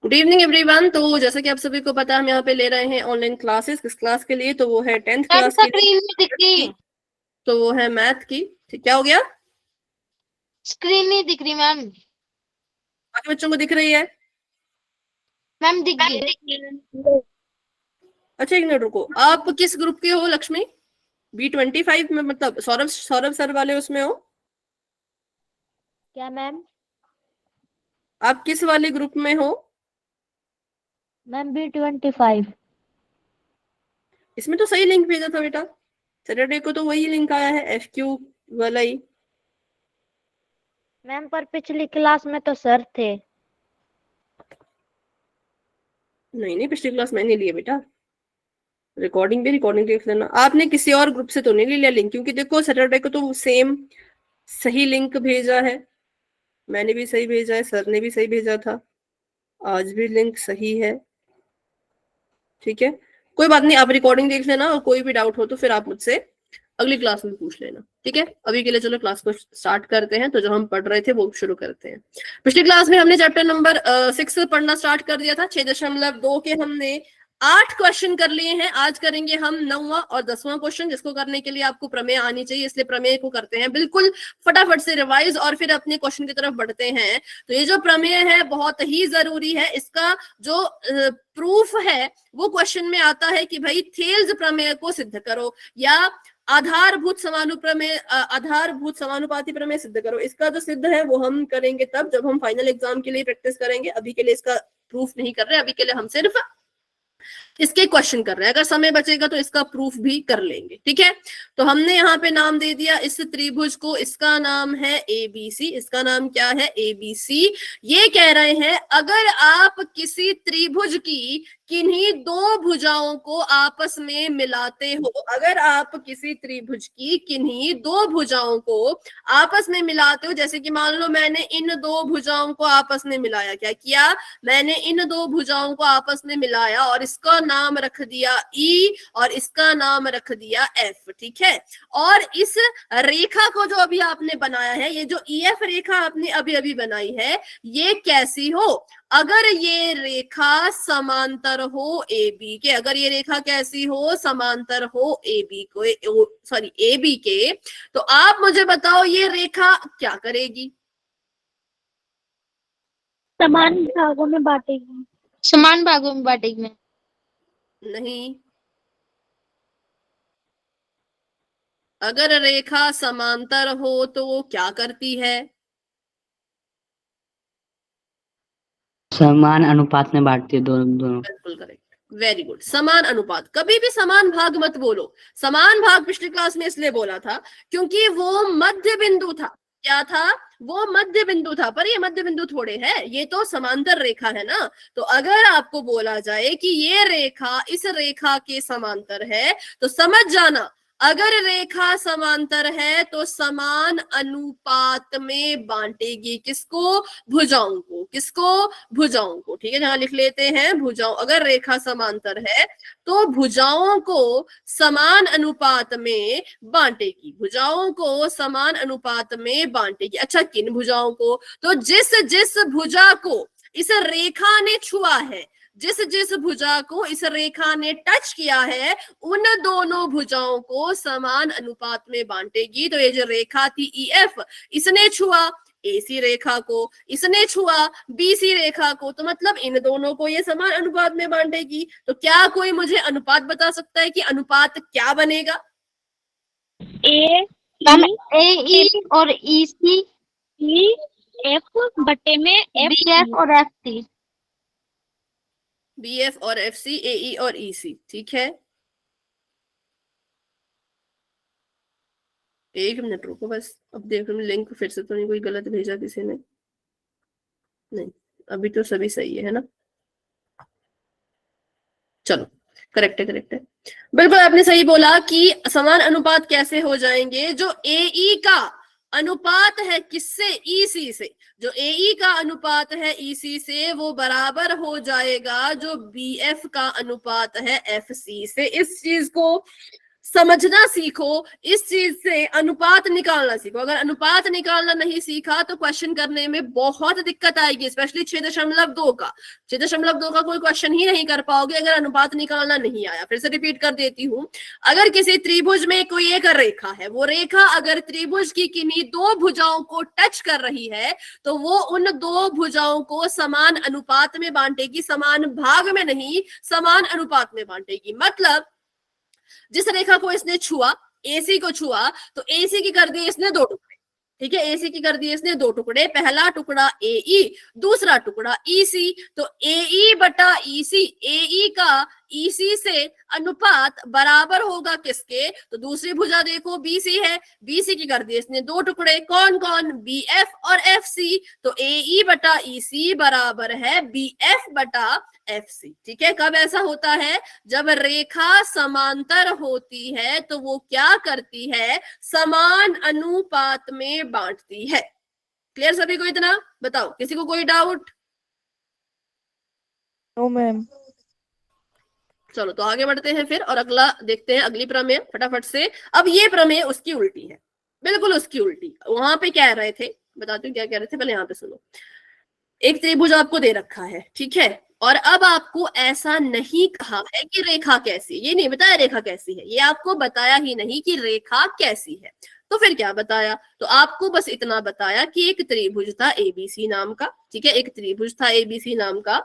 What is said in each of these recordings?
Good evening everyone. तो जैसा कि आप सभी को पता है, हम यहाँ पे ले रहे हैं ऑनलाइन क्लासेस। किस क्लास के लिए? तो वो है 10th क्लास की, तो वो है मैथ की। ठीक, क्या हो गया? स्क्रीन नहीं दिख रही मैम। बाकी बच्चों को दिख रही है? मैम दिख गई। अच्छा, एक मिनट रुको। आप किस ग्रुप के हो लक्ष्मी? B25 में, मतलब सौरभ सौरभ सर वाले उसमें हो? क्या मैम? आप किस वाले ग्रुप में हो? Ma'am B25। इसमें तो सही लिंक भेजा था बेटा, सैटरडे को तो वही लिंक आया है, FQ वाला ही। मैम पर पिछली क्लास में तो सर थे। नहीं नहीं, पिछली क्लास मैंने लिया बेटा। रिकॉर्डिंग देख लेना। आपने किसी और ग्रुप से तो नहीं लिया लिंक? क्योंकि देखो सैटरडे को तो सेम सही लिंक भेजा है, मैंने भी सही भेजा है, सर ने भी सही भेजा था, आज भी लिंक सही है। ठीक है, कोई बात नहीं, आप रिकॉर्डिंग देख लेना और कोई भी डाउट हो तो फिर आप मुझसे अगली क्लास में पूछ लेना। ठीक है, अभी के लिए चलो क्लास को स्टार्ट करते हैं। तो जो हम पढ़ रहे थे वो शुरू करते हैं। पिछली क्लास में हमने चैप्टर नंबर 6 पढ़ना स्टार्ट कर दिया था। 6.2 के हमने 8 क्वेश्चन कर लिए हैं। आज करेंगे हम 9वां और 10वां क्वेश्चन, जिसको करने के लिए आपको प्रमेय आनी चाहिए, इसलिए प्रमेय को करते हैं बिल्कुल फटाफट से रिवाइज और फिर अपने क्वेश्चन की तरफ बढ़ते हैं। तो ये जो प्रमेय है बहुत ही जरूरी है। इसका जो प्रूफ है वो क्वेश्चन में आता है कि भाई थेल्स प्रमेय को सिद्ध करो या आधारभूत समानुपाती प्रमेय सिद्ध करो। इसका जो सिद्ध है वो हम करेंगे तब जब हम फाइनल एग्जाम के लिए प्रैक्टिस करेंगे। अभी के लिए इसका प्रूफ नहीं कर रहे, अभी के लिए हम सिर्फ इसके क्वेश्चन कर रहे हैं। अगर समय बचेगा तो इसका प्रूफ भी कर लेंगे। ठीक है, तो हमने यहाँ पे नाम दे दिया इस त्रिभुज को, इसका नाम है ABC। इसका नाम क्या है? ABC। ये कह रहे हैं अगर आप किसी त्रिभुज की किन्हीं दो भुजाओं को आपस में मिलाते हो, अगर आप किसी त्रिभुज की किन्हीं दो भुजाओं को आपस में मिलाते हो, जैसे कि मान लो मैंने इन दो भुजाओं को आपस में मिलाया। क्या किया? मैंने इन दो भुजाओं को आपस में मिलाया और इसका नाम रख दिया E और इसका नाम रख दिया F। ठीक है, और इस रेखा को जो अभी आपने बनाया है, ये जो EF रेखा आपने अभी अभी बनाई है, ये कैसी हो? अगर ये रेखा समांतर हो AB के, अगर ये रेखा कैसी हो? समांतर हो AB को, सॉरी AB के, तो आप मुझे बताओ ये रेखा क्या करेगी? समान भागों में बांटेगी। समान भागों में बांटेगी मैं। नहीं, अगर रेखा समांतर हो तो वो क्या करती है? समान अनुपात में बांटती है दोनों। बिल्कुल करेक्ट, वेरी गुड। समान अनुपात, कभी भी समान भाग मत बोलो। समान भाग पिछली क्लास में इसलिए बोला था क्योंकि वो मध्य बिंदु था। क्या था? वो मध्य बिंदु था, पर ये मध्य बिंदु थोड़े है, ये तो समांतर रेखा है ना। तो अगर आपको बोला जाए कि ये रेखा इस रेखा के समांतर है, तो समझ जाना अगर रेखा समांतर है तो समान अनुपात में बांटेगी। किसको? भुजाओं को। किसको? भुजाओं को। ठीक है, जहां लिख लेते हैं भुजाओं। अगर रेखा समांतर है तो भुजाओं को समान अनुपात में बांटेगी। भुजाओं को समान अनुपात में बांटेगी। अच्छा, किन भुजाओं को? तो जिस जिस भुजा को इस रेखा ने छुआ है, जिस जिस भुजा को इस रेखा ने टच किया है, उन दोनों भुजाओं को समान अनुपात में बांटेगी। तो ये जो रेखा थी EF, इसने छुआ AC रेखा को, इसने छुआ BC रेखा को, तो मतलब इन दोनों को ये समान अनुपात में बांटेगी। तो क्या कोई मुझे अनुपात बता सकता है कि अनुपात क्या बनेगा? AE और EC F बटे में BF और FC। BF और FC, AE और EC। ठीक है, एक मिनट रुको बस। अब देख लो लिंक फिर से तो नहीं कोई गलत भेजा किसी ने? नहीं, अभी तो सभी सही है ना? चलो, करेक्ट है, करेक्ट है, बिल्कुल आपने सही बोला कि समान अनुपात कैसे हो जाएंगे। जो AE का अनुपात है किससे? EC से। जो AE का अनुपात है EC से वो बराबर हो जाएगा जो BF का अनुपात है FC से। इस चीज को समझना सीखो, इस चीज से अनुपात निकालना सीखो। अगर अनुपात निकालना नहीं सीखा तो क्वेश्चन करने में बहुत दिक्कत आएगी, स्पेशली 6.2 का। 6.2 का कोई क्वेश्चन ही नहीं कर पाओगे अगर अनुपात निकालना नहीं आया। फिर से रिपीट कर देती हूँ, अगर किसी त्रिभुज में कोई एक रेखा है, वो रेखा अगर त्रिभुज की किन्हीं दो भुजाओं को टच कर रही है तो वो उन दो भुजाओं को समान अनुपात में बांटेगी, समान भाग में नहीं, समान अनुपात में बांटेगी। मतलब जिस रेखा को इसने छुआ, AC को छुआ, तो AC की कर दिए इसने 2 टुकड़े, ठीक है, AC की कर दिए इसने 2 टुकड़े, पहला टुकड़ा AE, दूसरा टुकड़ा EC। तो AE बटा EC, AE का EC से अनुपात बराबर होगा किसके? तो दूसरी भुजा देखो BC है, BC की कर दिए इसने 2 टुकड़े, कौन कौन? BF और FC। तो AE बटा EC बराबर है BF बटा FC। ठीक है, कब ऐसा होता है? जब रेखा समांतर होती है तो वो क्या करती है? समान अनुपात में बांटती है। क्लियर सभी को इतना? बताओ, किसी को कोई डाउट? No ma'am. चलो तो आगे बढ़ते हैं फिर और अगला देखते हैं, अगली प्रमेय फटाफट से। अब ये प्रमेय उसकी उल्टी है, बिल्कुल उसकी उल्टी। वहां पे कह रहे थे, बताती हूँ क्या कह रहे थे, पहले यहाँ पे सुनो। एक त्रिभुज आपको दे रखा है, ठीक है, और अब आपको ऐसा नहीं कहा है कि रेखा कैसी, ये नहीं बताया रेखा कैसी है, ये आपको बताया ही नहीं कि रेखा कैसी है। तो फिर क्या बताया? तो आपको बस इतना बताया कि एक त्रिभुज था ABC नाम का, ठीक है, एक त्रिभुज था ABC नाम का,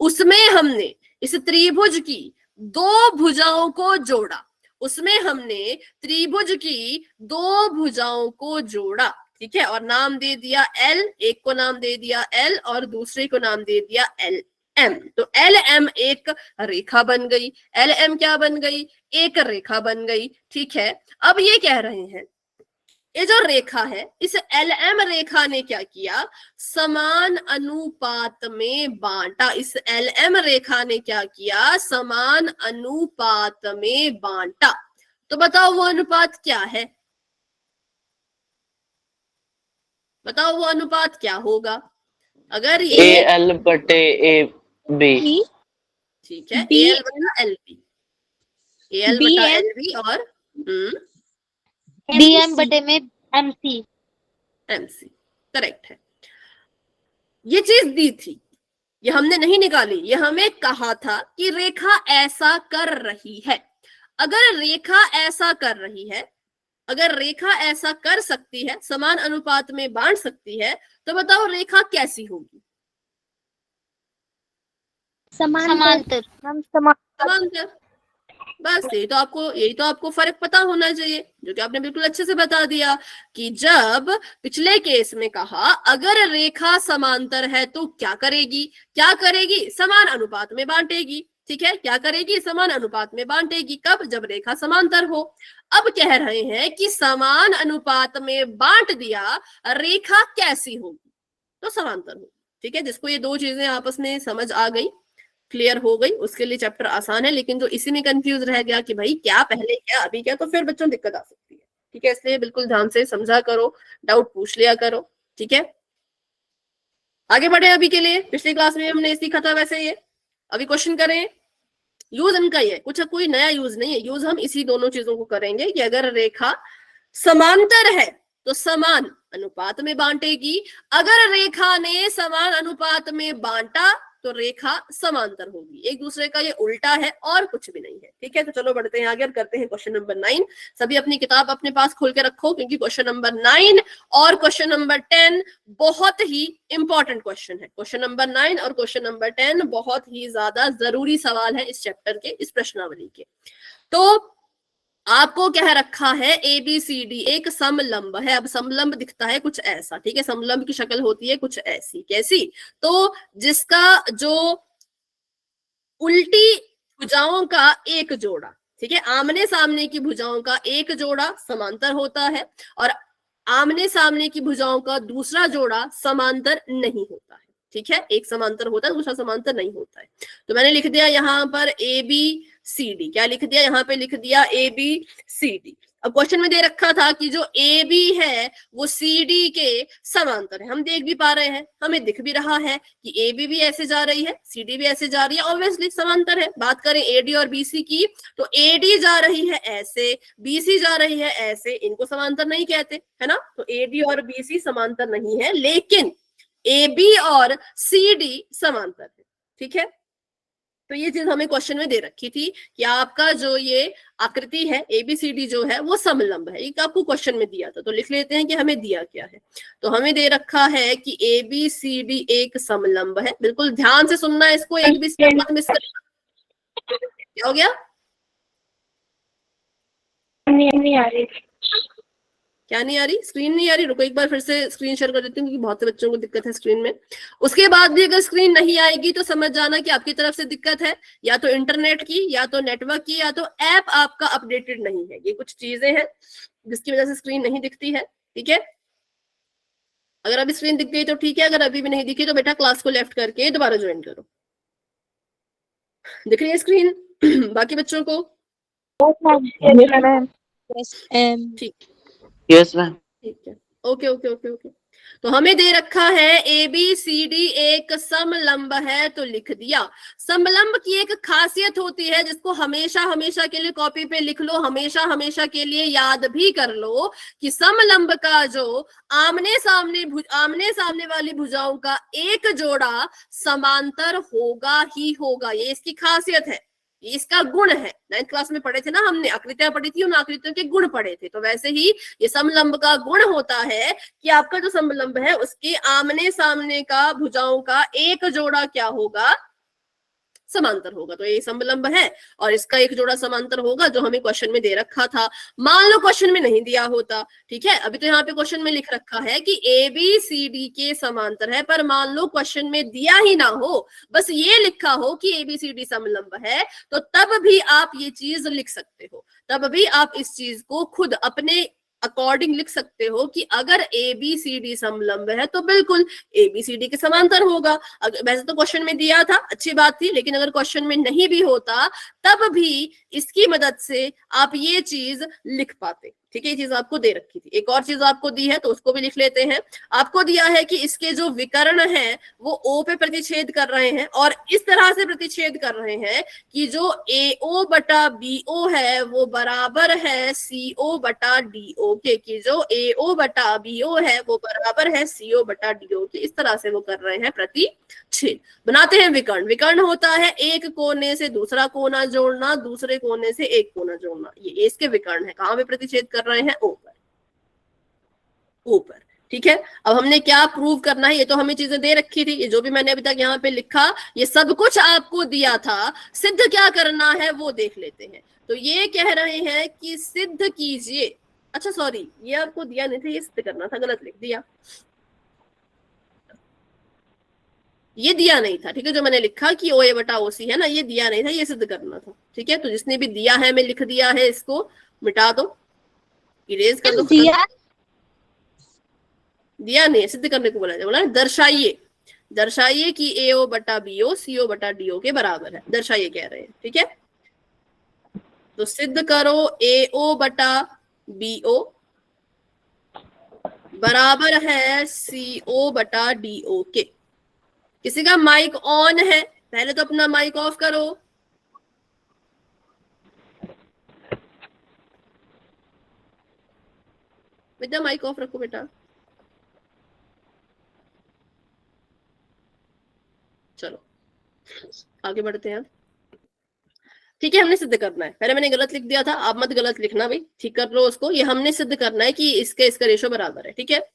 उसमें हमने इस त्रिभुज की 2 भुजाओं को जोड़ा, उसमें हमने त्रिभुज की 2 भुजाओं को जोड़ा, ठीक है, और नाम दे दिया L, एक को नाम दे दिया L और दूसरे को नाम दे दिया LM। तो LM एक रेखा बन गई, LM क्या बन गई? एक रेखा बन गई, ठीक है। अब ये कह रहे हैं ये जो रेखा है, इस LM रेखा ने क्या किया? समान अनुपात में बांटा। इस LM रेखा ने क्या किया? समान अनुपात में बांटा। तो बताओ वो अनुपात क्या है? बताओ वो अनुपात क्या होगा? अगर ये AL बटे AB, ठीक है, AL बटा LB, AL बटा LB और DM बटे में MC। करेक्ट है। ये चीज दी थी, ये हमने नहीं निकाली, ये हमें कहा था कि रेखा ऐसा कर रही है। अगर रेखा ऐसा कर रही है, अगर रेखा ऐसा कर सकती है, समान अनुपात में बांट सकती है, तो बताओ रेखा कैसी होगी? समांतर। समांतर। बस यही तो आपको फर्क पता होना चाहिए, जो कि आपने बिल्कुल अच्छे से बता दिया कि जब पिछले केस में कहा अगर रेखा समांतर है तो क्या करेगी? क्या करेगी? समान अनुपात में बांटेगी, ठीक है, क्या करेगी? समान अनुपात में बांटेगी। कब? जब रेखा समांतर हो। अब कह रहे हैं कि समान अनुपात में बांट दिया, रेखा कैसी होगी? तो समांतर होगी, ठीक है। जिसको ये 2 चीजें आपस में समझ आ गई, क्लियर हो गई, उसके लिए चैप्टर आसान है। लेकिन जो इसी में कंफ्यूज रह गया कि भाई क्या पहले क्या अभी क्या, तो फिर बच्चों दिक्कत आ सकती है, ठीक है। इसलिए बिल्कुल ध्यान से समझा करो, डाउट पूछ लिया करो, ठीक है। आगे बढ़े अभी के लिए। पिछली क्लास में हमने सीखा था वैसे ये, अभी क्वेश्चन करें। यूज इनका ही है, कुछ कोई नया यूज नहीं है, यूज हम इसी दोनों चीजों को करेंगे कि अगर रेखा समांतर है तो समान अनुपात में बांटेगी, अगर रेखा ने समान अनुपात में बांटा तो रेखा समांतर होगी। एक दूसरे का ये उल्टा है और कुछ भी नहीं है, ठीक है। तो चलो बढ़ते हैं आगे और करते हैं क्वेश्चन नंबर 9। सभी अपनी किताब अपने पास खोल के रखो, क्योंकि क्वेश्चन नंबर 9 और क्वेश्चन नंबर 10 बहुत ही इंपॉर्टेंट क्वेश्चन है। क्वेश्चन नंबर 9 और क्वेश्चन नंबर 10 बहुत ही ज्यादा जरूरी सवाल है इस चैप्टर के, इस प्रश्नावली के। तो आपको कह रखा है ABCD एक समलंब है। अब समलंब दिखता है कुछ ऐसा, ठीक है, समलंब की शक्ल होती है कुछ ऐसी, कैसी? तो जिसका जो उल्टी भुजाओं का एक जोड़ा, ठीक है, आमने सामने की भुजाओं का एक जोड़ा समांतर होता है और आमने सामने की भुजाओं का दूसरा जोड़ा समांतर नहीं होता है, ठीक है। एक समांतर होता है, दूसरा समांतर नहीं होता है। तो मैंने लिख दिया यहाँ पर ABCD, क्या लिख दिया? यहाँ पे लिख दिया ABCD। अब क्वेश्चन में दे रखा था कि जो ए बी है वो सी डी के समांतर है, हम देख भी पा रहे हैं, हमें दिख भी रहा है कि ए बी भी ऐसे जा रही है, सी डी भी ऐसे जा रही है, ऑब्वियसली समांतर है। बात करें ए डी और बी सी की, तो ए डी जा रही है ऐसे, बी सी जा रही है ऐसे, इनको समांतर नहीं कहते, है ना। तो ए डी और बी सी समांतर नहीं है, लेकिन ए बी और सी डी समांतर है, ठीक है। तो ये चीज हमें क्वेश्चन में दे रखी थी कि आपका जो ये आकृति है एबीसीडी जो है वो समलंब है, ये आपको क्वेश्चन में दिया था। तो लिख लेते हैं कि हमें दिया क्या है। तो हमें दे रखा है कि एबीसीडी एक समलंब है, बिल्कुल ध्यान से सुनना है इसको, एक भी स्टेप मत मिस करना। क्या हो गया? नहीं आ रही। क्या नहीं आ रही? स्क्रीन नहीं आ रही? रुको एक बार फिर से स्क्रीन शेयर कर देती हूँ, क्योंकि बहुत से बच्चों को दिक्कत है स्क्रीन में। उसके बाद भी अगर स्क्रीन नहीं आएगी तो समझ जाना कि आपकी तरफ से दिक्कत है, या तो इंटरनेट की, या तो नेटवर्क की, या तो ऐप आपका अपडेटेड नहीं है। ये कुछ चीजें हैं जिसकी वजह से स्क्रीन नहीं दिखती है, ठीक है। अगर अभी स्क्रीन दिख गई तो ठीक है, अगर अभी भी नहीं दिखी तो बेटा क्लास को लेफ्ट करके दोबारा ज्वाइन करो। दिख रही है स्क्रीन बाकी बच्चों को? ठीक, यस मैम। ठीक है, ओके ओके ओके ओके। तो हमें दे रखा है ए बी सी डी एक समलंब है, तो लिख दिया। समलंब की एक खासियत होती है जिसको हमेशा हमेशा के लिए कॉपी पे लिख लो, हमेशा हमेशा के लिए याद भी कर लो कि समलंब का जो आमने सामने वाली भुजाओं का एक जोड़ा समांतर होगा ही होगा, ये इसकी खासियत है, ये इसका गुण है। 9th क्लास में पढ़े थे ना हमने, आकृतियां पढ़ी थी, उन आकृतियों के गुण पढ़े थे। तो वैसे ही ये समलंब का गुण होता है कि आपका जो समलंब है उसके आमने सामने का भुजाओं का एक जोड़ा क्या होगा? समांतर होगा। तो ये समलंब है और इसका एक जोड़ा समांतर होगा, जो हमें क्वेश्चन में दे रखा था। मान लो क्वेश्चन में नहीं दिया होता, ठीक है, अभी तो यहाँ पे क्वेश्चन में लिख रखा है कि ए बी सी डी के समांतर है, पर मान लो क्वेश्चन में दिया ही ना हो, बस ये लिखा हो कि ए बी सी डी समलंब है, तो तब भी आप ये चीज लिख सकते हो, तब भी आप इस चीज को खुद अपने अकॉर्डिंग लिख सकते हो कि अगर ए बी सी डी समलंब है तो बिल्कुल ए बी सी डी के समांतर होगा। वैसे तो क्वेश्चन में दिया था, अच्छी बात थी, लेकिन अगर क्वेश्चन में नहीं भी होता तब भी इसकी मदद से आप ये चीज लिख पाते, ठीक है। ये चीज आपको दे रखी थी। एक और चीज आपको दी है तो उसको भी लिख लेते हैं। आपको दिया है कि इसके जो विकर्ण है वो ओ पे प्रतिच्छेद कर रहे हैं, और इस तरह से प्रतिच्छेद कर रहे हैं कि जो ए ओ बटा बी ओ है वो बराबर है सी ओ बटा डी ओ के, कि जो ए ओ बटा बी ओ है वो बराबर है सी ओ बटा डी ओ के। इस तरह से वो कर रहे हैं प्रतिच्छेद, बनाते हैं विकर्ण। विकर्ण होता है एक कोने से दूसरा कोना जोड़ना, दूसरे कोने से एक कोना जोड़ना, ये इसके विकर्ण है। कहां पे प्रतिच्छेद कर रहे हैं? ऊपर, ऊपर, ठीक है। अब हमने क्या प्रूव करना है, ये तो हमें चीजें दे रखी थी, ये जो भी मैंने अभी तक यहाँ पे लिखा ये सब कुछ आपको दिया था। सिद्ध क्या करना है वो देख लेते हैं। तो ये कह रहे हैं कि सिद्ध कीजिए, अच्छा सॉरी ये आपको दिया नहीं था, ये सिद्ध करना था, गलत लिख दिया, ये दिया नहीं था, ठीक है। जो मैंने लिखा कि ओ ए बटा ओ सी है ना, ये दिया नहीं था, ये सिद्ध करना था, ठीक है। तो जिसने भी दिया है मैं लिख दिया है, इसको मिटा दो, इरेज कर दो। दिया नहीं है, सिद्ध करने को बोला है, दर्शाइए, दर्शाइए कि ए ओ बटा बी ओ सी ओ बटा डी ओ के बराबर है, दर्शाइए कह रहे हैं, ठीक है। तो सिद्ध करो ए ओ बटा बी ओ बराबर है सी ओ बटा डी ओ के। किसी का माइक ऑन है? पहले तो अपना माइक ऑफ करो। बेटा माइक ऑफ रखो बेटा। चलो आगे बढ़ते हैं। ठीक है, हमने सिद्ध करना है। पहले मैंने गलत लिख दिया था, आप मत गलत लिखना भाई, ठीक कर लो उसको। ये हमने सिद्ध करना है कि इसका रेशो बराबर है, ठीक है।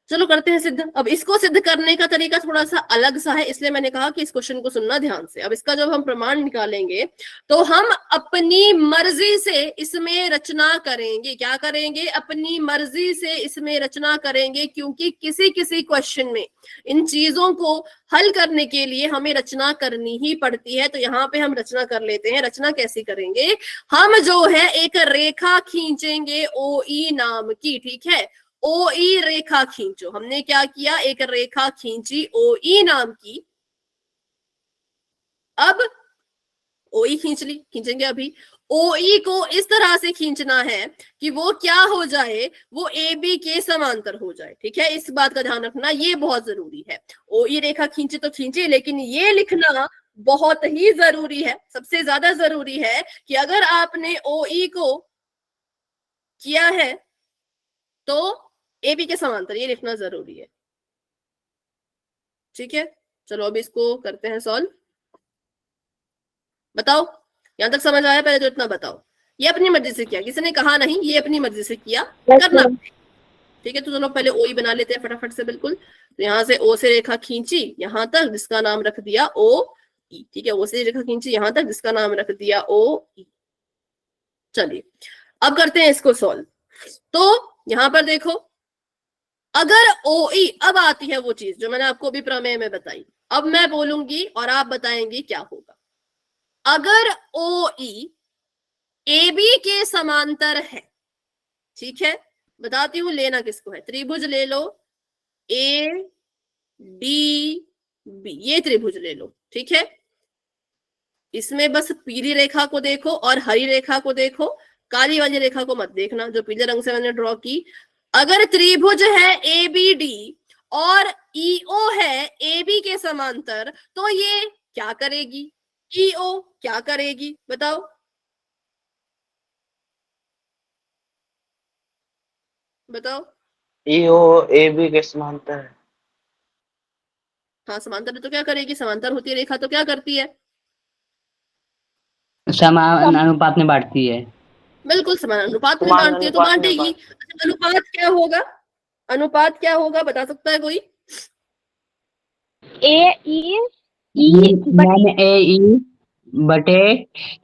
चलो करते हैं सिद्ध। अब इसको सिद्ध करने का तरीका थोड़ा सा अलग सा है, इसलिए मैंने कहा कि इस क्वेश्चन को सुनना ध्यान से। अब इसका जब हम प्रमाण निकालेंगे तो हम अपनी मर्जी से इसमें रचना करेंगे। क्या करेंगे? अपनी मर्जी से इसमें रचना करेंगे, क्योंकि किसी किसी क्वेश्चन में इन चीजों को हल करने के लिए हमें रचना करनी ही पड़ती है। तो यहाँ पे हम रचना कर लेते हैं। रचना कैसी करेंगे? हम जो है एक रेखा खींचेंगे ओ ई नाम की, ठीक है। ओ ई रेखा खींचो। हमने क्या किया? एक रेखा खींची ओ ई नाम की। अब ओ ई खींच ली, खींचेंगे अभी। ओ ई को इस तरह से खींचना है कि वो क्या हो जाए, वो ए बी के समांतर हो जाए, ठीक है। इस बात का ध्यान रखना, ये बहुत जरूरी है। ओ ई रेखा खींचे तो खींचे, लेकिन ये लिखना बहुत ही जरूरी है, सबसे ज्यादा जरूरी है कि अगर आपने ओ ई को किया है तो ए बी के समांतर, ये लिखना जरूरी है, ठीक है। चलो अब इसको करते हैं सॉल्व। बताओ यहां तक समझ आया? पहले तो इतना बताओ। ये अपनी मर्जी से किया, किसी ने कहा नहीं, ये अपनी मर्जी से किया, करना, ठीक है। तो चलो पहले ओ ई बना लेते हैं फटाफट से, बिल्कुल। तो यहाँ से ओ से रेखा खींची यहां तक, जिसका नाम रख दिया ओ ई, ठीक है। ओ से रेखा खींची यहां तक, जिसका नाम रख दिया ओ ई। चलिए अब करते हैं इसको सॉल्व। तो यहां पर देखो, अगर ओ ई, अब आती है वो चीज जो मैंने आपको अभी प्रमेय में बताई। अब मैं बोलूंगी और आप बताएंगे क्या होगा। अगर ओ ई ए बी के समांतर है, ठीक है, बताती हूं लेना किसको है। त्रिभुज ले लो ए डी बी, ये त्रिभुज ले लो, ठीक है। इसमें बस पीली रेखा को देखो और हरी रेखा को देखो, काली वाली रेखा को मत देखना जो पीले रंग से मैंने ड्रॉ की। अगर त्रिभुज है ए बी डी और ईओ है ए बी के समांतर, तो ये क्या करेगी? ईओ क्या करेगी बताओ? बताओ। ईओ ए बी के समांतर है। हाँ समांतर है तो क्या करेगी? समांतर होती है रेखा तो क्या करती है? समान अनुपात में बांटती है। बिल्कुल समान अनुपात में समान बांटती है, तो अनुपात में बांटेगी। अच्छा, अनुपात क्या होगा? अनुपात क्या होगा बता सकता है कोई? ए ई मैंने ए ई बटे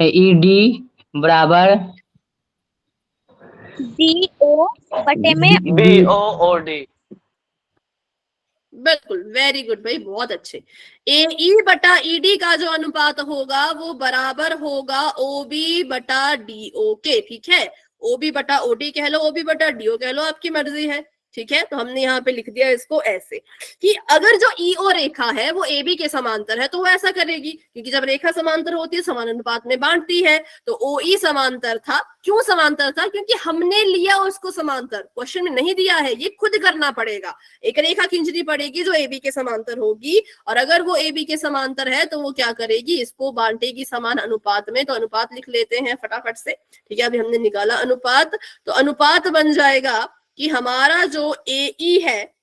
ई डी बराबर डी ओ बटे में बी ओ और डी। बिल्कुल, वेरी गुड भाई, बहुत अच्छे। ए ई बटा ई डी का जो अनुपात होगा वो बराबर होगा ओ बी बटा डी ओ के, ठीक है। ओ बी बटा ओ डी कह लो, ओ बी बटा डी ओ कह लो, आपकी मर्जी है, ठीक है। तो हमने यहाँ पे लिख दिया इसको ऐसे कि अगर जो ईओ रेखा है वो ए बी के समांतर है तो वो ऐसा करेगी, क्योंकि जब रेखा समांतर होती है समान अनुपात में बांटती है। तो ओ ई समांतर था, क्यों समांतर था? क्योंकि हमने लिया उसको समांतर, क्वेश्चन में नहीं दिया है, ये खुद करना पड़ेगा। एक रेखा खींचनी पड़ेगी जो ए बी के समांतर होगी, और अगर वो ए बी के समांतर है तो वो क्या करेगी? इसको बांटेगी समान अनुपात में। तो अनुपात लिख लेते हैं फटाफट से, ठीक है। अभी हमने निकाला अनुपात, तो अनुपात बन जाएगा कि हमारा जो ए ई है,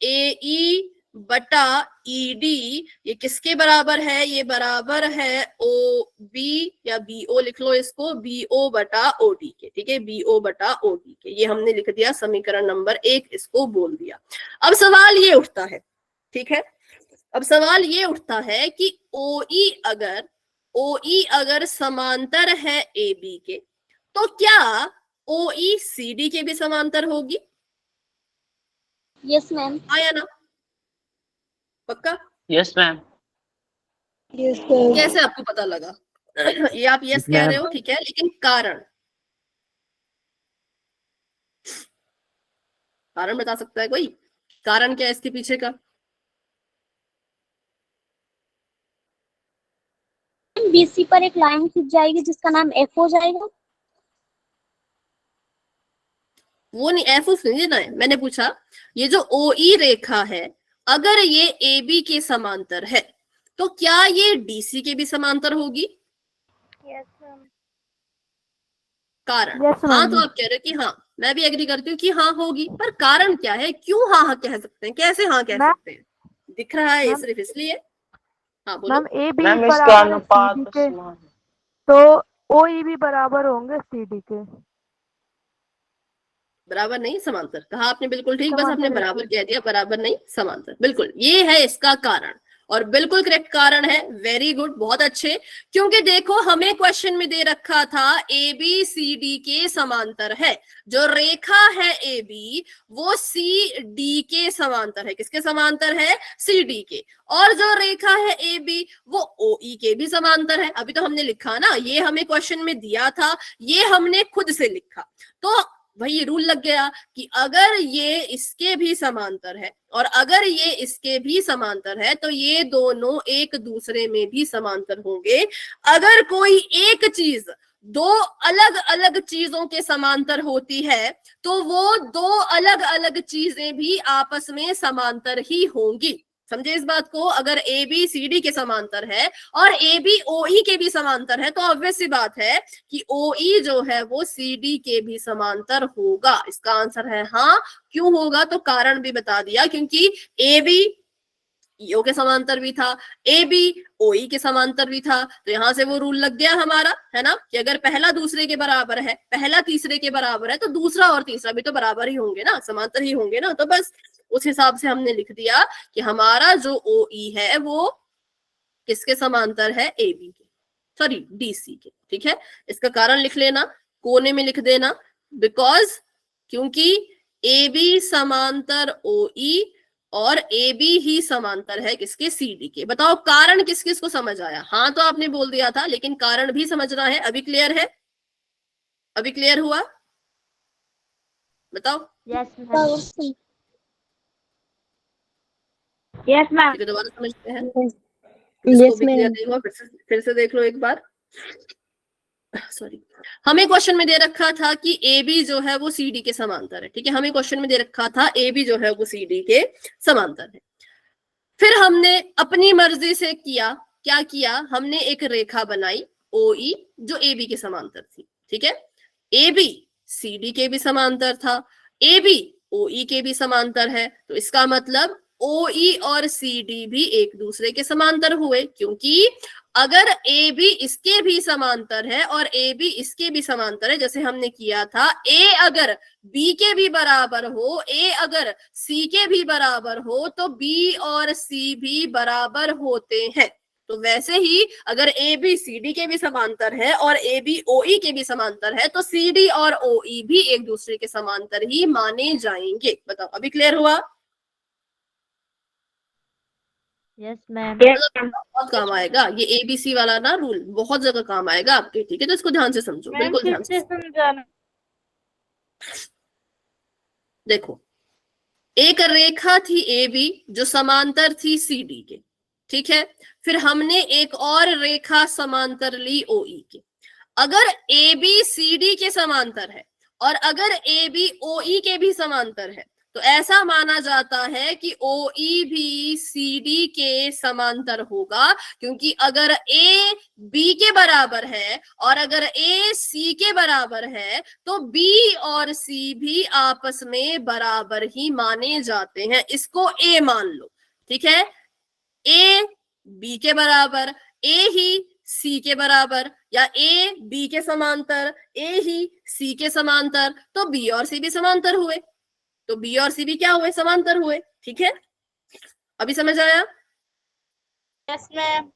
ए ई बटा ई डी, ये किसके बराबर है? ये बराबर है ओ बी, या बी ओ लिख लो इसको, बी ओ बटा ओ डी के, ठीक है। बी ओ बटा ओ डी के, ये हमने लिख दिया समीकरण नंबर 1, इसको बोल दिया। अब सवाल ये उठता है, ठीक है, अब सवाल ये उठता है कि ओ ई अगर समांतर है ए बी के, तो क्या ओ ई सी डी के भी समांतर होगी? Yes ma'am. आया ना? पक्का? Yes ma'am. कैसे आपको पता लगा? ये आप यस कह रहे हो, ठीक है, लेकिन कारण बता सकता है कोई? कारण क्या है इसके पीछे का? बीसी पर एक लाइन खिंच जाएगी जिसका नाम एफ हो जाएगा। वो नहीं, एफ उफ नहीं देना है, मैंने पूछा ये जो ओ ई रेखा है अगर ये ए बी के समांतर है तो क्या ये डीसी के भी समांतर होगी? यस कारण हाँ, तो आप कह रहे हो कि हाँ, मैं भी एग्री करती हूँ कि हाँ होगी, पर कारण क्या है? क्यों हाँ हाँ कह सकते हैं? कैसे हाँ कह सकते हैं? दिख रहा है सिर्फ इसलिए। हाँ बोलो। मैम ए बी मैम इसका बराबर अनुपात सी डी के, समान है। तो ओ ई भी बराबर होंगे सी डी के। बराबर नहीं समांतर कहा आपने, बिल्कुल ठीक, बस आपने समांतर बराबर कह दिया, बराबर नहीं समांतर, बिल्कुल ये है इसका कारण, और बिल्कुल करेक्ट कारण है। वेरी गुड, बहुत अच्छे। क्योंकि देखो हमें क्वेश्चन में दे रखा था ए बी सी डी के समांतर है, जो रेखा है ए बी वो सी डी के समांतर है। किसके समांतर है? सी डी के। और जो रेखा है ए बी वो ओ ई के भी समांतर है। अभी तो हमने लिखा ना, ये हमें क्वेश्चन में दिया था, ये हमने खुद से लिखा। तो वही रूल लग गया कि अगर ये इसके भी समांतर है और अगर ये इसके भी समांतर है तो ये दोनों एक दूसरे में भी समांतर होंगे। अगर कोई एक चीज दो अलग अलग चीजों के समांतर होती है तो वो दो अलग अलग चीजें भी आपस में समांतर ही होंगी। समझे इस बात को? अगर ए बी सी डी के समांतर है और ए बी ओ ई के भी समांतर है तो ऑब्वियस सी बात है कि ओ ई जो है वो सी डी के भी समांतर होगा। इसका आंसर है हाँ। क्यों होगा? तो कारण भी बता दिया, क्योंकि ए बी ईओ के समांतर भी था, ए बी ओ ई के समांतर भी था। तो यहां से वो रूल लग गया हमारा, है ना, कि अगर पहला दूसरे के बराबर है, पहला तीसरे के बराबर है तो दूसरा और तीसरा भी तो बराबर ही होंगे ना, समांतर ही होंगे ना। तो बस उस हिसाब से हमने लिख दिया कि हमारा जो ओ ई है वो किसके समांतर है? ए बी के, सॉरी डी सी के। ठीक है, इसका कारण लिख लेना, कोने में लिख देना, बिकॉज क्योंकि ए बी समांतर ओ ई और ए बी ही समांतर है किसके? सी डी के। बताओ कारण किस किस को समझ आया? हाँ तो आपने बोल दिया था, लेकिन कारण भी समझना है। अभी क्लियर है? अभी क्लियर हुआ? बताओ। Yes ma'am. Yes ma'am. ठीक है, दोबारा समझते हैं। यस भी क्लियर नहीं हुआ फिर से देख लो एक बार। सॉरी, हमें क्वेश्चन में दे रखा था कि ए बी जो है वो सी डी के समांतर है। ठीक है, हमें क्वेश्चन में दे रखा था ए बी जो है वो सी डी के समांतर है। फिर हमने अपनी मर्जी से किया, क्या किया? हमने एक रेखा बनाई ओ ई जो ए बी के समांतर थी। ठीक है, ए बी सी डी के भी समांतर था, ए बी ओ ई के भी समांतर है। तो इसका मतलब ओ ई और सी डी भी एक दूसरे के समांतर हुए, क्योंकि अगर ए बी इसके भी समांतर है और ए बी इसके भी समांतर है, जैसे हमने किया था, ए अगर बी के भी बराबर हो, ए अगर सी के भी बराबर हो तो बी और सी भी बराबर होते हैं। तो वैसे ही अगर ए बी सी डी के भी समांतर है और ए बी ओ ई के भी समांतर है तो सी डी और ओ ई भी एक दूसरे के समांतर ही माने जाएंगे। बताओ, अभी क्लियर हुआ? Yes ma'am. बहुत काम आएगा ये एबीसी वाला ना रूल, बहुत जगह काम आएगा आपके। ठीक है, तो इसको ध्यान से समझो, बिल्कुल ध्यान से समझाना। देखो, एक रेखा थी ए बी जो समांतर थी सी डी के। ठीक है, फिर हमने एक और रेखा समांतर ली ओ ई के। अगर ए बी सी डी के समांतर है और अगर ए बी ओ ई के भी समांतर है तो ऐसा माना जाता है कि ओ ई भी सी डी के समांतर होगा, क्योंकि अगर ए बी के बराबर है और अगर ए सी के बराबर है तो बी और सी भी आपस में बराबर ही माने जाते हैं। इसको ए मान लो। ठीक है, ए बी के बराबर, ए ही सी के बराबर, या ए बी के समांतर, ए ही सी के समांतर, तो बी और सी भी समांतर हुए। तो बी और सी भी क्या हुए? समांतर हुए। ठीक है, अभी समझ आया? Yes ma'am.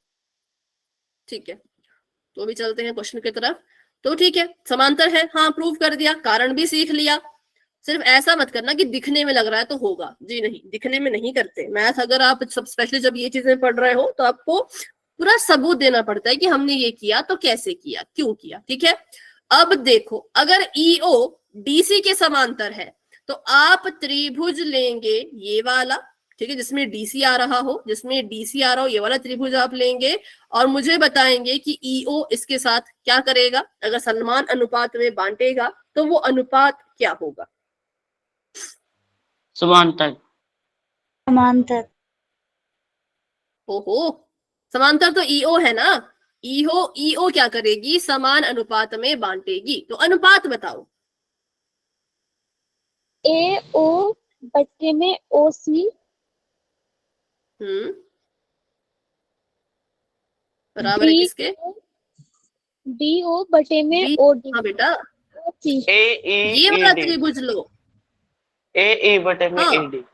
ठीक है, तो अभी चलते हैं क्वेश्चन की तरफ। तो ठीक है, समांतर है, हाँ प्रूव कर दिया, कारण भी सीख लिया। सिर्फ ऐसा मत करना कि दिखने में लग रहा है तो होगा, जी नहीं, दिखने में नहीं करते। मैथ अगर आप सब स्पेशली जब ये चीजें पढ़ रहे हो तो आपको पूरा सबूत देना पड़ता है कि हमने ये किया तो कैसे किया, क्यों किया। ठीक है, अब देखो, अगर ईओ डीसी के समांतर है तो आप त्रिभुज लेंगे ये वाला, ठीक है, जिसमें डीसी आ रहा हो, जिसमें डीसी आ रहा हो, ये वाला त्रिभुज आप लेंगे और मुझे बताएंगे कि ईओ इसके साथ क्या करेगा। अगर समान अनुपात में बांटेगा तो वो अनुपात क्या होगा? समांतर। समांतर। ओहो, समांतर तो ईओ है ना। ईओ क्या करेगी? समान अनुपात में बांटेगी। तो अनुपात बताओ। ए ओ बट्टे में ओ सी बराबर है किसके? डी ओ बटे में बी। O D. हाँ बेटा, ओ सी। ये वाला त्रिभुज लो। ए बटे में हाँ, ए डी।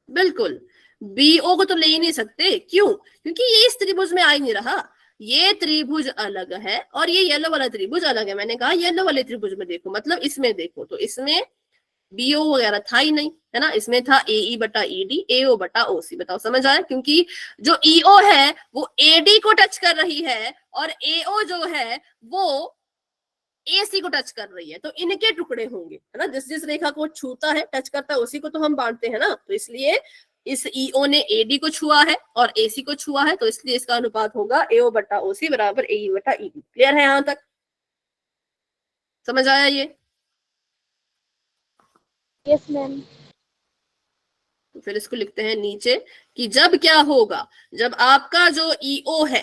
बिल्कुल, बीओ को तो ले ही नहीं सकते। क्यों? क्योंकि ये इस त्रिभुज में आ ही नहीं रहा। ये त्रिभुज अलग है और ये येलो वाला त्रिभुज अलग है। मैंने कहा येलो वाले त्रिभुज में देखो, मतलब इसमें देखो, तो इसमें बीओ वगैरह था ही नहीं, है ना। इसमें था ए बटा ई डी, एओ बटा ओ सी। बताओ समझ आया? क्योंकि जो ईओ है वो एडी को टच कर रही है और एओ जो है वो ए सी को टच कर रही है तो इनके टुकड़े होंगे, है ना, जिस जिस रेखा को छूता है, टच करता है, उसी को तो हम बांटते हैं ना। तो इसलिए इस ईओ ने एडी को छुआ है और एसी को छुआ है, तो इसलिए इसका अनुपात होगा एओ बटा ओसी बराबर एई बटा ईडी। क्लियर है यहां तक? समझ आया ये? Yes ma'am. तो फिर इसको लिखते हैं नीचे कि जब क्या होगा, जब आपका जो ईओ है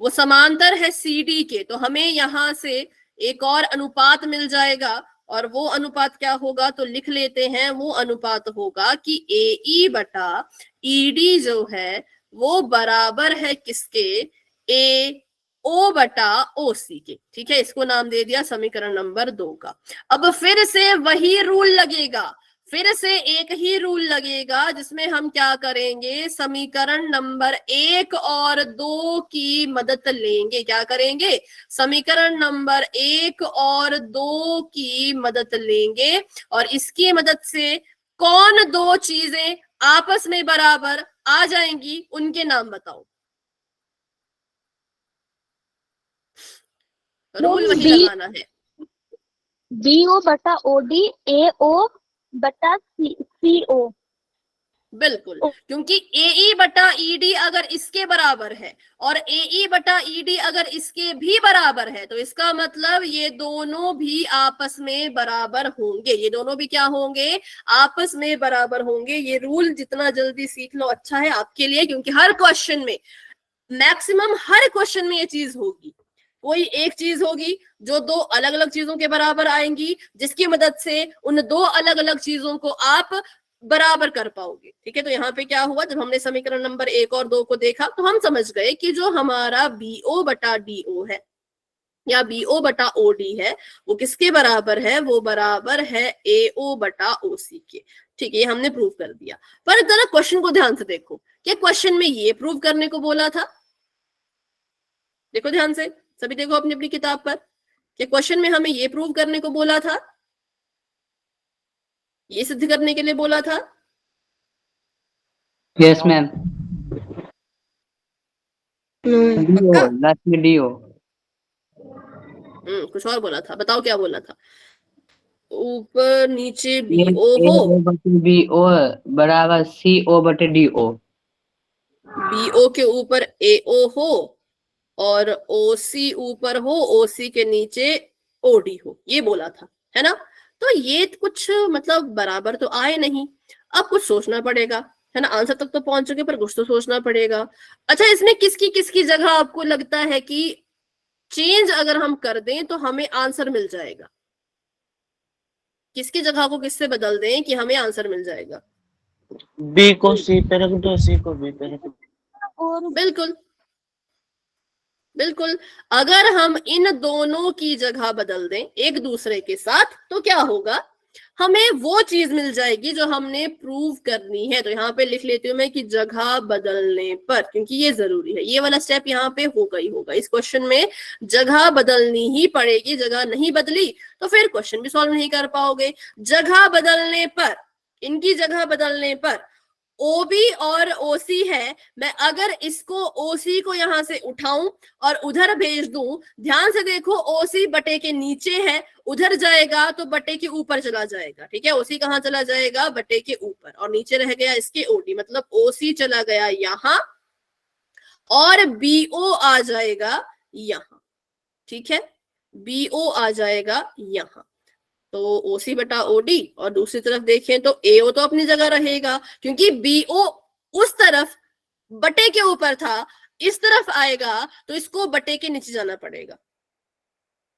वो समांतर है सीडी के, तो हमें यहां से एक और अनुपात मिल जाएगा, और वो अनुपात क्या होगा तो लिख लेते हैं, वो अनुपात होगा कि एई बटा ईडी जो है वो बराबर है किसके, ए ओ बटा ओसी के। ठीक है, इसको नाम दे दिया समीकरण नंबर 2 का। अब फिर से वही रूल लगेगा, फिर से एक ही रूल लगेगा जिसमें हम क्या करेंगे, समीकरण नंबर 1 और 2 की मदद लेंगे। क्या करेंगे, समीकरण नंबर 1 और 2 की मदद लेंगे, और इसकी मदद से कौन दो चीजें आपस में बराबर आ जाएंगी उनके नाम बताओ। रूल वही लगाना है, बीओ बटा ओडी एओ बटा सीओ। बिल्कुल, क्योंकि एई बटा ईडी अगर इसके बराबर है और एई बटा ईडी अगर इसके भी बराबर है, तो इसका मतलब ये दोनों भी आपस में बराबर होंगे। ये दोनों भी क्या होंगे, आपस में बराबर होंगे। ये रूल जितना जल्दी सीख लो अच्छा है आपके लिए, क्योंकि हर क्वेश्चन में, मैक्सिमम हर क्वेश्चन में ये चीज होगी। कोई एक चीज होगी जो दो अलग अलग चीजों के बराबर आएंगी, जिसकी मदद से उन दो अलग अलग चीजों को आप बराबर कर पाओगे। ठीक है, तो यहाँ पे क्या हुआ, जब हमने समीकरण नंबर 1 और 2 को देखा तो हम समझ गए कि जो हमारा बीओ बटा डीओ है या बीओ बटा ओडी है वो किसके बराबर है, वो बराबर है एओ बटा ओसी के। ठीक है, ये हमने प्रूव कर दिया। पर जरा क्वेश्चन को ध्यान से देखो, क्या क्वेश्चन में ये प्रूव करने को बोला था? देखो ध्यान से, सभी देखो अपनी अपनी किताब पर, क्या क्वेश्चन में हमें ये प्रूव करने को बोला था, ये सिद्ध करने के लिए बोला था? Yes ma'am. पक्का? लास्ट में डीओ। कुछ और बोला था, बताओ क्या बोला था? ऊपर नीचे बीओ हो, बीओ बराबर सीओ बटे डीओ। बीओ के ऊपर एओ हो और ओसी ऊपर हो, ओसी के नीचे ओडी हो, ये बोला था, है ना। तो ये कुछ मतलब बराबर तो आए नहीं, अब कुछ सोचना पड़ेगा, है ना। आंसर तक तो पहुंच चुके पर कुछ तो सोचना पड़ेगा। अच्छा, इसमें किसकी किसकी जगह आपको लगता है कि चेंज अगर हम कर दें तो हमें आंसर मिल जाएगा? किसकी जगह को किससे बदल दें कि हमें आंसर मिल जाएगा? बी को सी पे रख दो, सी को बी पे रख दो। और बिल्कुल बिल्कुल, अगर हम इन दोनों की जगह बदल दें एक दूसरे के साथ तो क्या होगा, हमें वो चीज मिल जाएगी जो हमने प्रूव करनी है। तो यहाँ पे लिख लेती हूँ मैं कि जगह बदलने पर, क्योंकि ये जरूरी है, ये वाला स्टेप यहाँ पे होगा ही होगा। इस क्वेश्चन में जगह बदलनी ही पड़ेगी, जगह नहीं बदली तो फिर क्वेश्चन भी सॉल्व नहीं कर पाओगे। जगह बदलने पर, इनकी जगह बदलने पर ओबी और ओसी है, मैं अगर इसको ओसी को यहां से उठाऊं और उधर भेज दूं, ध्यान से देखो, ओसी बटे के नीचे है, उधर जाएगा तो बटे के ऊपर चला जाएगा। ठीक है, ओसी कहाँ चला जाएगा, बटे के ऊपर, और नीचे रह गया इसके ओडी, मतलब ओसी चला गया यहां और बीओ आ जाएगा यहां। ठीक है, बीओ आ जाएगा यहां, तो ओसी बटा ओडी, और दूसरी तरफ देखें तो एओ तो अपनी जगह रहेगा, क्योंकि बीओ उस तरफ बटे के ऊपर था, इस तरफ आएगा तो इसको बटे के नीचे जाना पड़ेगा।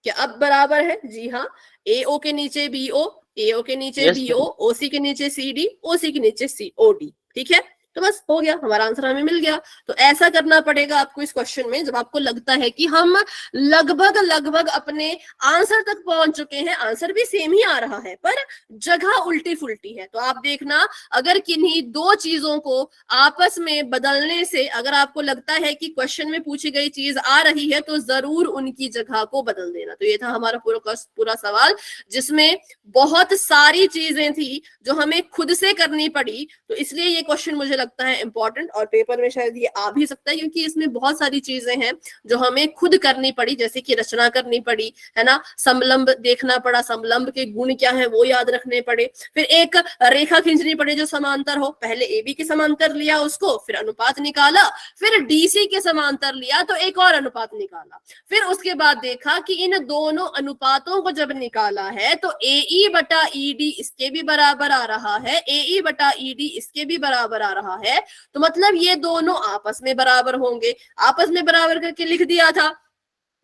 क्या अब बराबर है? जी हाँ, एओ के नीचे बीओ, एओ के नीचे Yes, बीओ, ओसी के नीचे सीडी, ओसी के नीचे सीओडी। ठीक है, तो बस हो गया, हमारा आंसर हमें मिल गया। तो ऐसा करना पड़ेगा आपको इस क्वेश्चन में, जब आपको लगता है कि हम लगभग अपने आंसर तक पहुंच चुके हैं, आंसर भी सेम ही आ रहा है पर जगह उल्टी फुल्टी है, तो आप देखना, अगर किन्हीं दो चीजों को आपस में बदलने से अगर आपको लगता है कि क्वेश्चन में पूछी गई चीज आ रही है तो जरूर उनकी जगह को बदल देना। तो ये था हमारा पूरा सवाल, जिसमें बहुत सारी चीजें थी जो हमें खुद से करनी पड़ी, तो इसलिए ये क्वेश्चन मुझे लगता है इंपॉर्टेंट, और पेपर में शायद ये आ भी सकता है क्योंकि इसमें बहुत सारी चीजें हैं जो हमें खुद करनी पड़ी, जैसे कि रचना करनी पड़ी, है ना, समलंब देखना पड़ा, समलंब के गुण क्या है वो याद रखने पड़े, फिर एक रेखा खींचनी पड़ी जो समांतर हो, पहले AB के समांतर लिया उसको, फिर अनुपात निकाला, फिर DC के समांतर लिया तो एक और अनुपात निकाला, फिर उसके बाद देखा कि इन दोनों अनुपातों को जब निकाला है तो AE बटा ED इसके भी बराबर आ रहा है, AE बटा ED इसके भी बराबर आ रहा है, तो मतलब ये दोनों आपस में बराबर होंगे। आपस में बराबर करके लिख दिया था।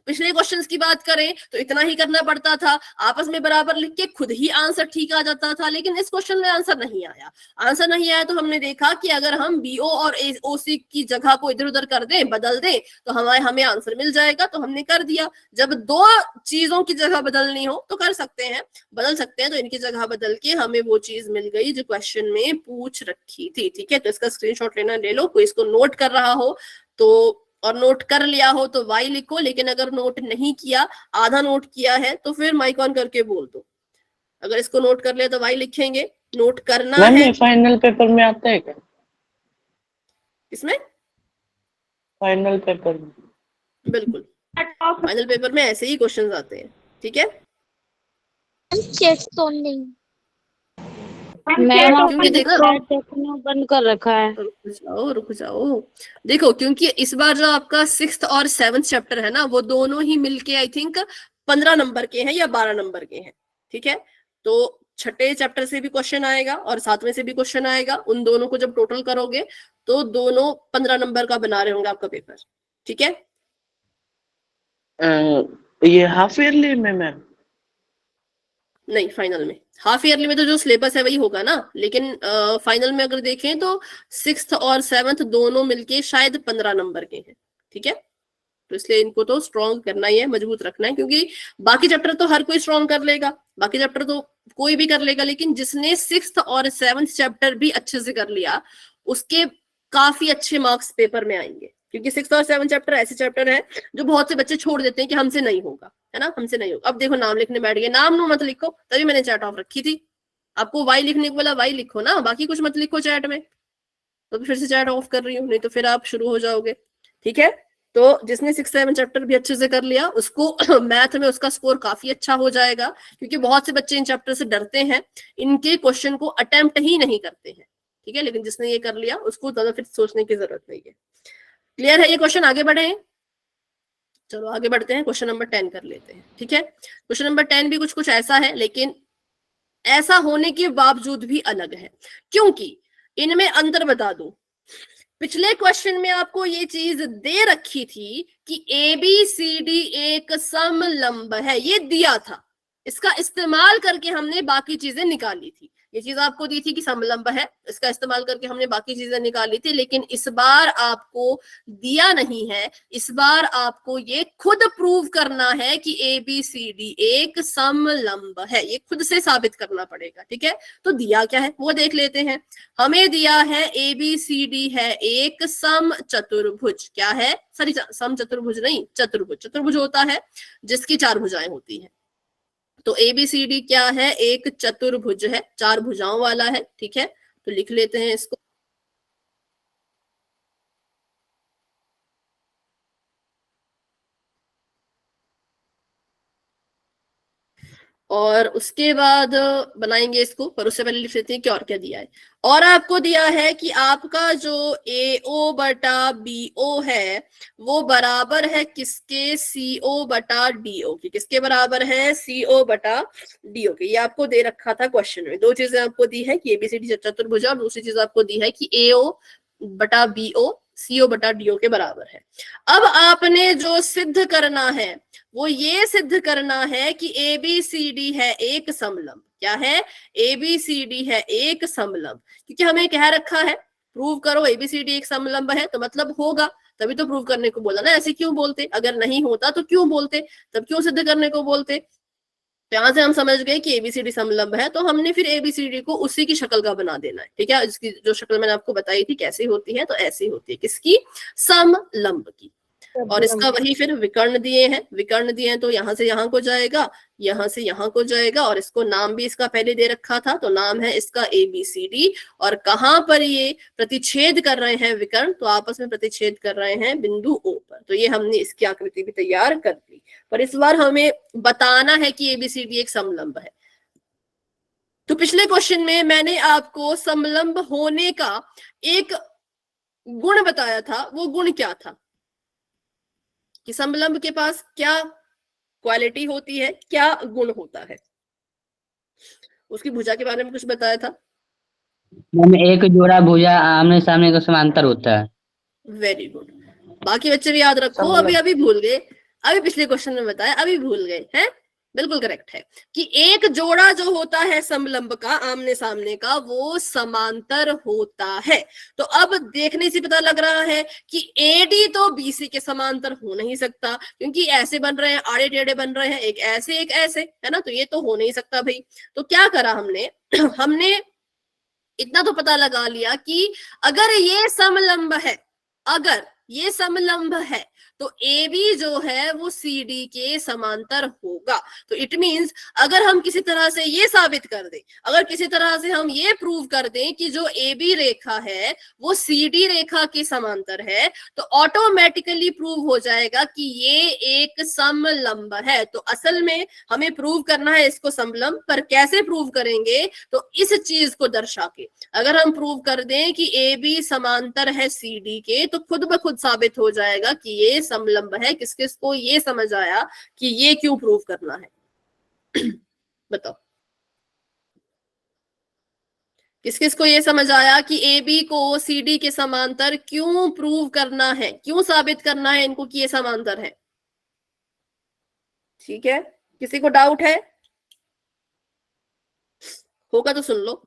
पिछले क्वेश्चंस की बात करें तो इतना ही करना पड़ता था, आपस में बराबर लिख के खुद ही आंसर ठीक आ जाता था, लेकिन इस क्वेश्चन में आंसर नहीं आया। आंसर नहीं आया तो हमने देखा कि अगर हम BO और OC की जगह को इधर उधर कर दें, बदल दें, तो हमें आंसर मिल जाएगा, तो हमने कर दिया। जब दो चीजों की जगह बदलनी हो तो कर सकते हैं, बदल सकते हैं, तो इनकी जगह बदल के हमें वो चीज मिल गई जो क्वेश्चन में पूछ रखी थी। ठीक है, तो इसका स्क्रीनशॉट लेना ले लो, कोई इसको नोट कर रहा हो तो, और नोट कर लिया हो तो वाई लिखो, लेकिन अगर नोट नहीं किया, आधा नोट किया है तो फिर माइक ऑन करके बोल दो। अगर इसको नोट कर लिया तो वाई लिखेंगे, नोट करना मैम है। ये फाइनल पेपर में आता है क्या? इसमें फाइनल पेपर में बिल्कुल, फाइनल पेपर में ऐसे ही क्वेश्चंस आते हैं। ठीक है, चेक तो नहीं मैम, क्योंकि देखो, देखना बंद कर रखा है। रुक जाओ, देखो, क्योंकि इस बार जो आपका 6th और 7th चैप्टर है ना, वो दोनों ही मिलके आई थिंक 15 नंबर के हैं या 12 नंबर के हैं। ठीक है, तो छठे चैप्टर से भी क्वेश्चन आएगा और 7वें से भी क्वेश्चन आएगा, उन दोनों को जब टोटल करोगे तो दोनों 15 नंबर का बना रहे होंगे आपका पेपर। ठीक है, ये हाफ ईयरली में मैम? नहीं, फाइनल में। हाफ ईयरली में तो जो सिलेबस है वही होगा ना, लेकिन फाइनल में अगर देखें तो 6th और 7th दोनों मिलके शायद 15 नंबर के हैं। ठीक है, तो इसलिए इनको तो स्ट्रॉन्ग करना ही है, मजबूत रखना है, क्योंकि बाकी चैप्टर तो हर कोई स्ट्रॉन्ग कर लेगा, बाकी चैप्टर तो कोई भी कर लेगा, लेकिन जिसने 6th और 7th चैप्टर भी अच्छे से कर लिया उसके काफी अच्छे मार्क्स पेपर में आएंगे, क्योंकि 6th और 7th चैप्टर ऐसे चैप्टर है जो बहुत से बच्चे छोड़ देते हैं कि हमसे नहीं होगा, है ना, हमसे नहीं होगा। अब देखो, नाम लिखने बैठ गए, नाम नो मत लिखो, तभी मैंने चैट ऑफ रखी थी। आपको वाई लिखने को बोला, वाई लिखो ना, बाकी कुछ मत लिखो चैट में, तो फिर से चैट ऑफ कर रही हूँ, नहीं तो फिर आप शुरू हो जाओगे। ठीक है, तो जिसने 6-7 चैप्टर भी अच्छे से कर लिया उसको मैथ में उसका स्कोर काफी अच्छा हो जाएगा, क्योंकि बहुत से बच्चे इन चैप्टर से डरते हैं, इनके क्वेश्चन को अटेम्प्ट ही नहीं करते हैं। ठीक है, लेकिन जिसने ये कर लिया उसको ज्यादा फिर सोचने की जरूरत नहीं है। क्लियर है ये क्वेश्चन? आगे बढ़े, चलो आगे बढ़ते हैं, क्वेश्चन नंबर 10 कर लेते हैं। ठीक है, क्वेश्चन नंबर 10 भी कुछ ऐसा है, लेकिन ऐसा होने के बावजूद भी अलग है, क्योंकि इनमें अंतर बता दूं, पिछले क्वेश्चन में आपको ये चीज दे रखी थी कि ABCD एक समलंब है, ये दिया था, इसका इस्तेमाल करके हमने बाकी चीजें निकाली थी। ये चीज आपको दी थी कि समलंब है, इसका इस्तेमाल करके हमने बाकी चीजें निकाली थी, लेकिन इस बार आपको दिया नहीं है, इस बार आपको ये खुद प्रूव करना है कि ABCD एक समलंब है, ये खुद से साबित करना पड़ेगा। ठीक है, तो दिया क्या है वो देख लेते हैं। हमें दिया है ABCD है एक सम चतुर्भुज। क्या है? सॉरी, सम चतुर्भुज नहीं, चतुर्भुज। चतुर्भुज होता है जिसकी 4 भुजाएं होती हैं, तो ABCD क्या है? एक चतुर्भुज है, 4 भुजाओं वाला है। ठीक है, तो लिख लेते हैं इसको। और उसके बाद बनाएंगे इसको, पर उससे पहले लिख लेते हैं कि और क्या दिया है। और आपको दिया है कि आपका जो AO बटा BO है वो बराबर है किसके? CO बटा DO के। किसके बराबर है? CO बटा DO के। ये आपको दे रखा था क्वेश्चन में। 2 चीजें आपको दी है कि ABCD चतुर्भुज, और दूसरी चीज आपको दी है कि AO बटा BO CO बटा DO के बराबर है। अब आपने जो सिद्ध करना है वो ये सिद्ध करना है कि ABCD है एक समलंब। क्या है? ABCD है एक समलंब, क्योंकि हमें कह रखा है प्रूव करो ABCD एक समलंब है, तो मतलब होगा, तभी तो प्रूव करने को बोला ना। ऐसे क्यों बोलते? अगर नहीं होता तो क्यों बोलते? तब क्यों सिद्ध करने को बोलते? तो यहां से हम समझ गए कि ABCD समलंब है, तो हमने फिर ABCD को उसी की शक्ल का बना देना है। ठीक है, इसकी जो शक्ल मैंने आपको बताई थी कैसी होती है, तो ऐसी होती है किसकी? समलंब की। और इसका वही फिर विकर्ण दिए हैं, विकर्ण दिए हैं तो यहाँ से यहाँ को जाएगा, यहाँ से यहाँ को जाएगा, और इसको नाम भी इसका पहले दे रखा था, तो नाम है इसका ABCD। और कहाँ पर ये प्रतिच्छेद कर रहे हैं विकर्ण, तो आपस में प्रतिच्छेद कर रहे हैं बिंदु O पर। तो ये हमने इसकी आकृति भी तैयार कर ली, पर इस बार हमें बताना है कि ABCD एक समलंब है। तो पिछले क्वेश्चन में मैंने आपको समलंब होने का एक गुण बताया था, वो गुण क्या था कि समलंब के पास क्या क्वालिटी होती है, क्या गुण होता है। उसकी भुजा के बारे में कुछ बताया था। मैम एक जोड़ा भुजा आमने सामने का समांतर होता है। वेरी गुड, बाकी बच्चे भी याद रखो। अभी अभी भूल गए, अभी पिछले क्वेश्चन में बताया, अभी भूल गए हैं। बिल्कुल करेक्ट है कि एक जोड़ा जो होता है समलंब का, आमने सामने का, वो समांतर होता है। तो अब देखने से पता लग रहा है कि AD तो BC के समांतर हो नहीं सकता, क्योंकि ऐसे बन रहे हैं, आड़े टेढ़े बन रहे हैं, एक ऐसे एक ऐसे, है ना, तो ये तो हो नहीं सकता भाई। तो क्या करा हमने हमने इतना तो पता लगा लिया कि अगर ये समलंब है, अगर ये समलंब है, तो AB जो है वो CD के समांतर होगा। तो इट मींस अगर हम किसी तरह से ये साबित कर दें, अगर किसी तरह से हम ये प्रूव कर दें कि जो AB रेखा है वो CD रेखा के समांतर है, तो ऑटोमेटिकली प्रूव हो जाएगा कि ये एक समलंब है। तो असल में हमें प्रूव करना है इसको समलंब, पर कैसे प्रूव करेंगे, तो इस चीज को दर्शा के। अगर हम प्रूव कर दें कि AB समांतर है CD के, तो खुद ब खुद साबित हो जाएगा कि ये समलंब है। किस किस को ये समझ आया कि ये क्यों प्रूव करना है बताओ, किस किस को ये समझ आया कि AB को CD के समांतर क्यों प्रूव करना है, क्यों साबित करना है इनको कि ये समांतर है। ठीक है, किसी को डाउट है? होगा तो सुन लो।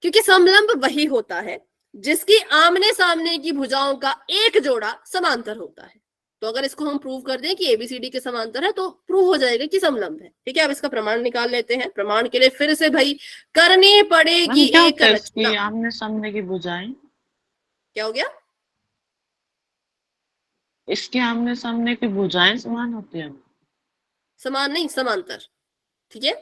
क्योंकि समलंब वही होता है जिसकी आमने सामने की भुजाओं का एक जोड़ा समांतर होता है। तो अगर इसको हम प्रूव कर दें कि ABCD के समांतर है, तो प्रूव हो जाएगा कि समलंब है। ठीक है, अब इसका प्रमाण निकाल लेते हैं। प्रमाण के लिए फिर से भाई करनी पड़ेगी एक रचना। आमने सामने की भुजाएं, क्या हो गया? इसके आमने सामने की भुजाएं समान होती है। समान नहीं, समांतर। ठीक है,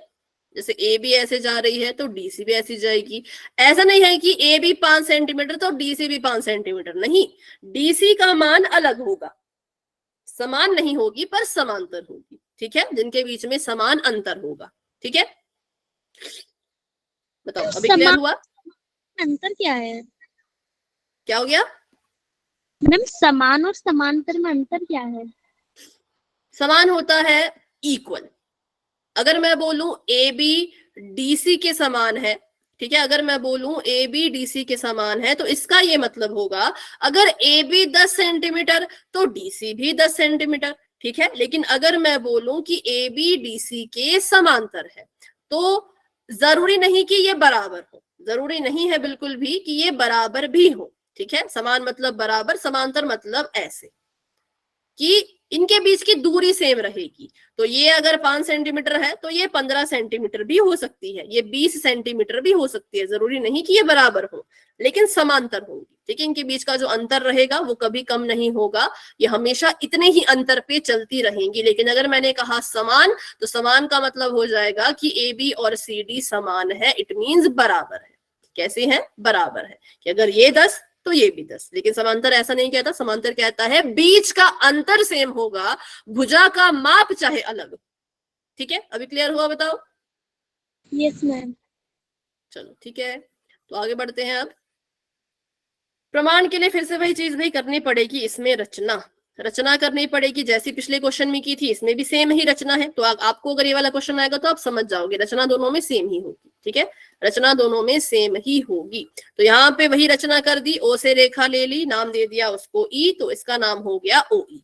जैसे AB ऐसे जा रही है तो DC भी ऐसी जाएगी। ऐसा नहीं है कि AB 5 सेंटीमीटर तो DC भी 5 सेंटीमीटर, नहीं, DC का मान अलग होगा, समान नहीं होगी पर समांतर होगी। ठीक है, जिनके बीच में समान अंतर होगा। ठीक है, बताओ अभी क्लियर हुआ? अंतर क्या है क्या हो गया मैम? समान और समांतर में अंतर क्या है? समान होता है इक्वल। अगर मैं बोलूं AB DC के समान है, ठीक है, अगर मैं बोलूं AB DC के समान है, तो इसका ये मतलब होगा अगर AB 10 सेंटीमीटर तो DC भी 10 सेंटीमीटर। ठीक है, लेकिन अगर मैं बोलूं कि AB DC के समांतर है, तो जरूरी नहीं कि ये बराबर हो, जरूरी नहीं है बिल्कुल भी कि ये बराबर भी हो। ठीक है, समान मतलब बराबर, समांतर मतलब ऐसे कि इनके बीच की दूरी सेम रहेगी। तो ये अगर 5 सेंटीमीटर है तो ये 15 सेंटीमीटर भी हो सकती है, ये 20 सेंटीमीटर भी हो सकती है। जरूरी नहीं कि ये बराबर हो, लेकिन समांतर होंगी। ठीक है, इनके बीच का जो अंतर रहेगा वो कभी कम नहीं होगा, ये हमेशा इतने ही अंतर पे चलती रहेंगी। लेकिन अगर मैंने कहा समान, तो समान का मतलब हो जाएगा कि AB और CD समान है, इट मीन्स बराबर है। कैसे है? बराबर है कि अगर ये 10 तो ये भी 10। लेकिन समांतर ऐसा नहीं कहता, समांतर कहता है बीच का अंतर सेम होगा, भुजा का माप चाहे अलग। ठीक है, अभी क्लियर हुआ? बताओ। Yes ma'am. चलो ठीक है, तो आगे बढ़ते हैं। अब प्रमाण के लिए फिर से वही चीज भाई करनी पड़ेगी, इसमें रचना करनी पड़ेगी, जैसी पिछले क्वेश्चन में की थी, इसमें भी सेम ही रचना है। तो आपको अगर ये वाला क्वेश्चन आएगा तो आप समझ जाओगे, रचना दोनों में सेम ही होगी। ठीक है, रचना दोनों में सेम ही होगी। तो यहाँ पे वही रचना कर दी, O से रेखा ले ली, नाम दे दिया उसको E, तो इसका नाम हो गया OE।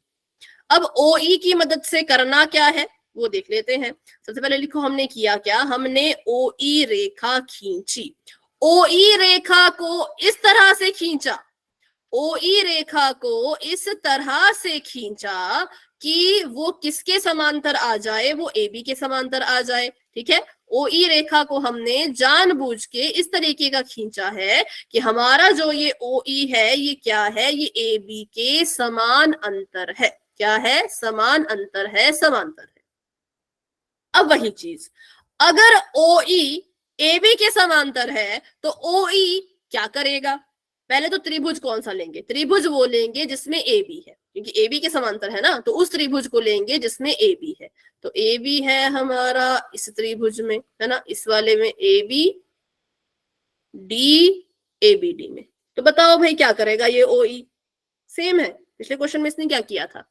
अब OE की मदद से करना क्या है वो देख लेते हैं। सबसे पहले लिखो हमने किया क्या, हमने OE रेखा खींची। OE रेखा को इस तरह से खींचा, OE रेखा को इस तरह से खींचा कि वो किसके समांतर आ जाए, वो ए बी के समांतर आ जाए। ठीक है, ओ ई रेखा को हमने जानबूझ के इस तरीके का खींचा है कि हमारा जो ये ओ ई है ये क्या है, ये ए बी के समान अंतर है। क्या है? समान अंतर है, समांतर है। अब वही चीज, अगर ओ ई ए बी के समांतर है तो ओ ई क्या करेगा? पहले तो त्रिभुज कौन सा लेंगे? त्रिभुज वो लेंगे जिसमें ए बी है, क्योंकि ए बी के समांतर है ना, तो उस त्रिभुज को लेंगे जिसमें ए बी है। तो ए बी है हमारा इस त्रिभुज में, है ना, इस वाले में A B D A B D में। तो बताओ भाई क्या करेगा ये ओ ई? सेम है, पिछले क्वेश्चन में इसने क्या किया था?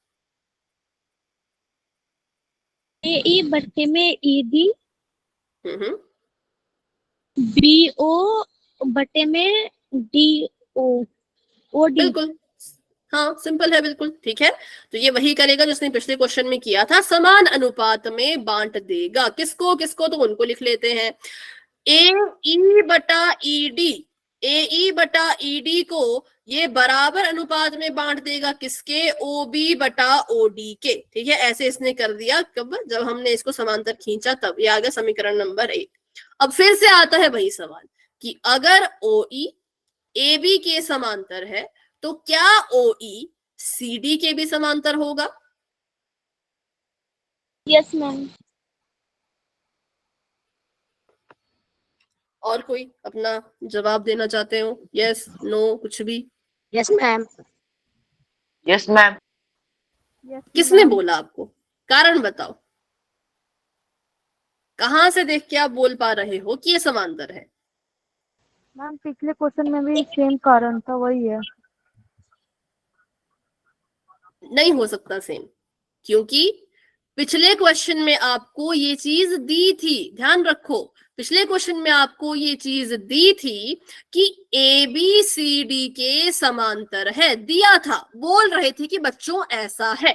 ए ई बट्टे में ई डी, हम्म, बी ओ बट्टे में डी ओ, ओ डी। बिल्कुल, हाँ सिंपल है, बिल्कुल ठीक है। तो ये वही करेगा जिसने पिछले क्वेश्चन में किया था, समान अनुपात में बांट देगा। किसको किसको? तो उनको लिख लेते हैं, ए ई बटा ई डी, ए ई बटा ई डी को ये बराबर अनुपात में बांट देगा किसके? ओ बी बटा ओ डी के। ठीक है, ऐसे इसने कर दिया कब? जब हमने इसको समांतर खींचा तब। ये आ गया समीकरण नंबर 1। अब फिर से आता है वही सवाल कि अगर ओ ई ए बी के समांतर है तो क्या ओ ई सी डी के भी समांतर होगा? Yes ma'am. और कोई अपना जवाब देना चाहते हो? यस, नो, कुछ भी? Yes ma'am. Yes ma'am. Yes किसने बोला आपको? कारण बताओ, कहां से देख के आप बोल पा रहे हो कि ये समांतर है? मैम, पिछले क्वेश्चन में भी सेम कारण था, वही है। नहीं हो सकता सेम, क्योंकि पिछले क्वेश्चन में आपको ये चीज दी थी, ध्यान रखो, पिछले क्वेश्चन में आपको ये चीज दी थी कि ए बी सी डी के समांतर है, दिया था। बोल रहे थे कि बच्चों ऐसा है,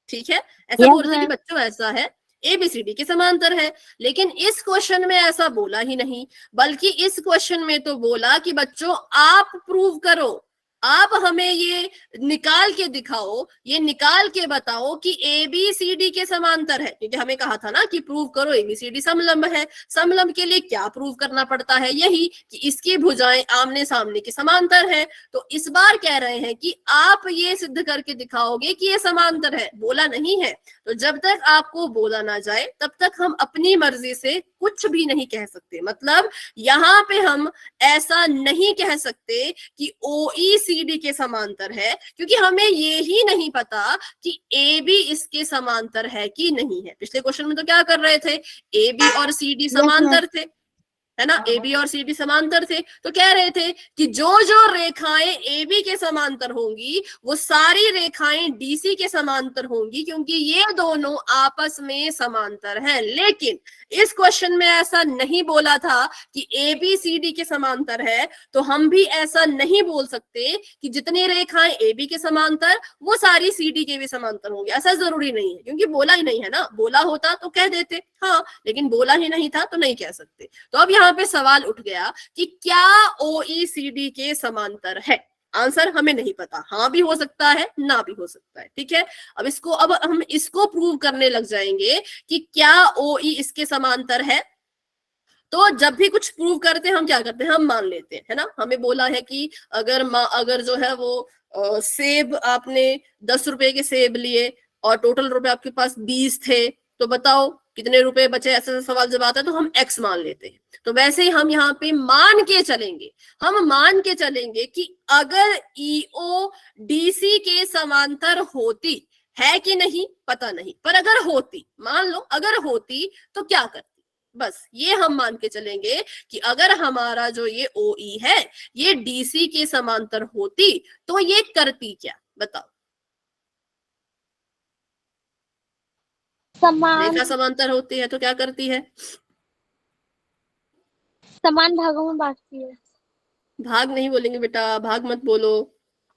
ठीक है, ऐसा बोल रहे थे कि बच्चों ऐसा है, ए बी सी डी के समांतर है। लेकिन इस क्वेश्चन में ऐसा बोला ही नहीं, बल्कि इस क्वेश्चन में तो बोला कि बच्चों आप प्रूव करो, आप हमें ये निकाल के दिखाओ, ये निकाल के बताओ कि ए बी सी डी के समांतर है। क्योंकि हमें कहा था ना कि प्रूव करो ए बी सी डी समलंब है। समलंब के लिए क्या प्रूव करना पड़ता है? यही कि इसकी भुजाएं आमने सामने के समांतर है। तो इस बार कह रहे हैं कि आप ये सिद्ध करके दिखाओगे कि ये समांतर है, बोला नहीं है। तो जब तक आपको बोला ना जाए तब तक हम अपनी मर्जी से कुछ भी नहीं कह सकते। मतलब यहाँ पे हम ऐसा नहीं कह सकते कि ओ ई सी डी के समांतर है, क्योंकि हमें ये ही नहीं पता कि ए बी इसके समांतर है कि नहीं है। पिछले क्वेश्चन में तो क्या कर रहे थे? ए बी और सी डी समांतर थे, है ना, ए बी और सी डी समांतर थे। तो कह रहे थे कि जो जो रेखाएं ए बी के समांतर होंगी वो सारी रेखाएं डी सी के समांतर होंगी, क्योंकि ये दोनों आपस में समांतर हैं। लेकिन इस क्वेश्चन में ऐसा नहीं बोला था कि ए बी सी डी के समांतर है, तो हम भी ऐसा नहीं बोल सकते कि जितनी रेखाएं ए बी के समांतर वो सारी सी डी के भी समांतर होंगे। ऐसा जरूरी नहीं है, क्योंकि बोला ही नहीं है ना। बोला होता तो कह देते, हाँ, लेकिन बोला ही नहीं था तो नहीं कह सकते। तो अब यहाँ पे सवाल उठ गया कि क्या ओ ई सी डी के समांतर है? आंसर हमें नहीं पता, हाँ भी हो सकता है, ना भी हो सकता है। ठीक है, अब हम इसको प्रूव करने लग जाएंगे कि क्या ओ ई इसके समांतर है। तो जब भी कुछ प्रूव करते हैं हम क्या करते हैं? हम मान लेते हैं, है ना। हमें बोला है कि अगर जो है वो सेब आपने 10 रुपए के सेब लिए और टोटल रुपए आपके पास 20 थे, तो बताओ कितने रुपए बचे? ऐसा सवाल जब आता है तो हम x मान लेते हैं। तो वैसे ही हम यहाँ पे मान के चलेंगे, हम मान के चलेंगे कि अगर ईओ डीसी के समांतर होती है कि नहीं पता नहीं, पर अगर होती, मान लो अगर होती तो क्या करती? बस ये हम मान के चलेंगे कि अगर हमारा जो ये ओ ई है ये डीसी के समांतर होती तो ये करती क्या? बताओ। रेखा समांतर होती है तो क्या करती है? समान भागों में बांटती है। भाग नहीं बोलेंगे बेटा, भाग मत बोलो,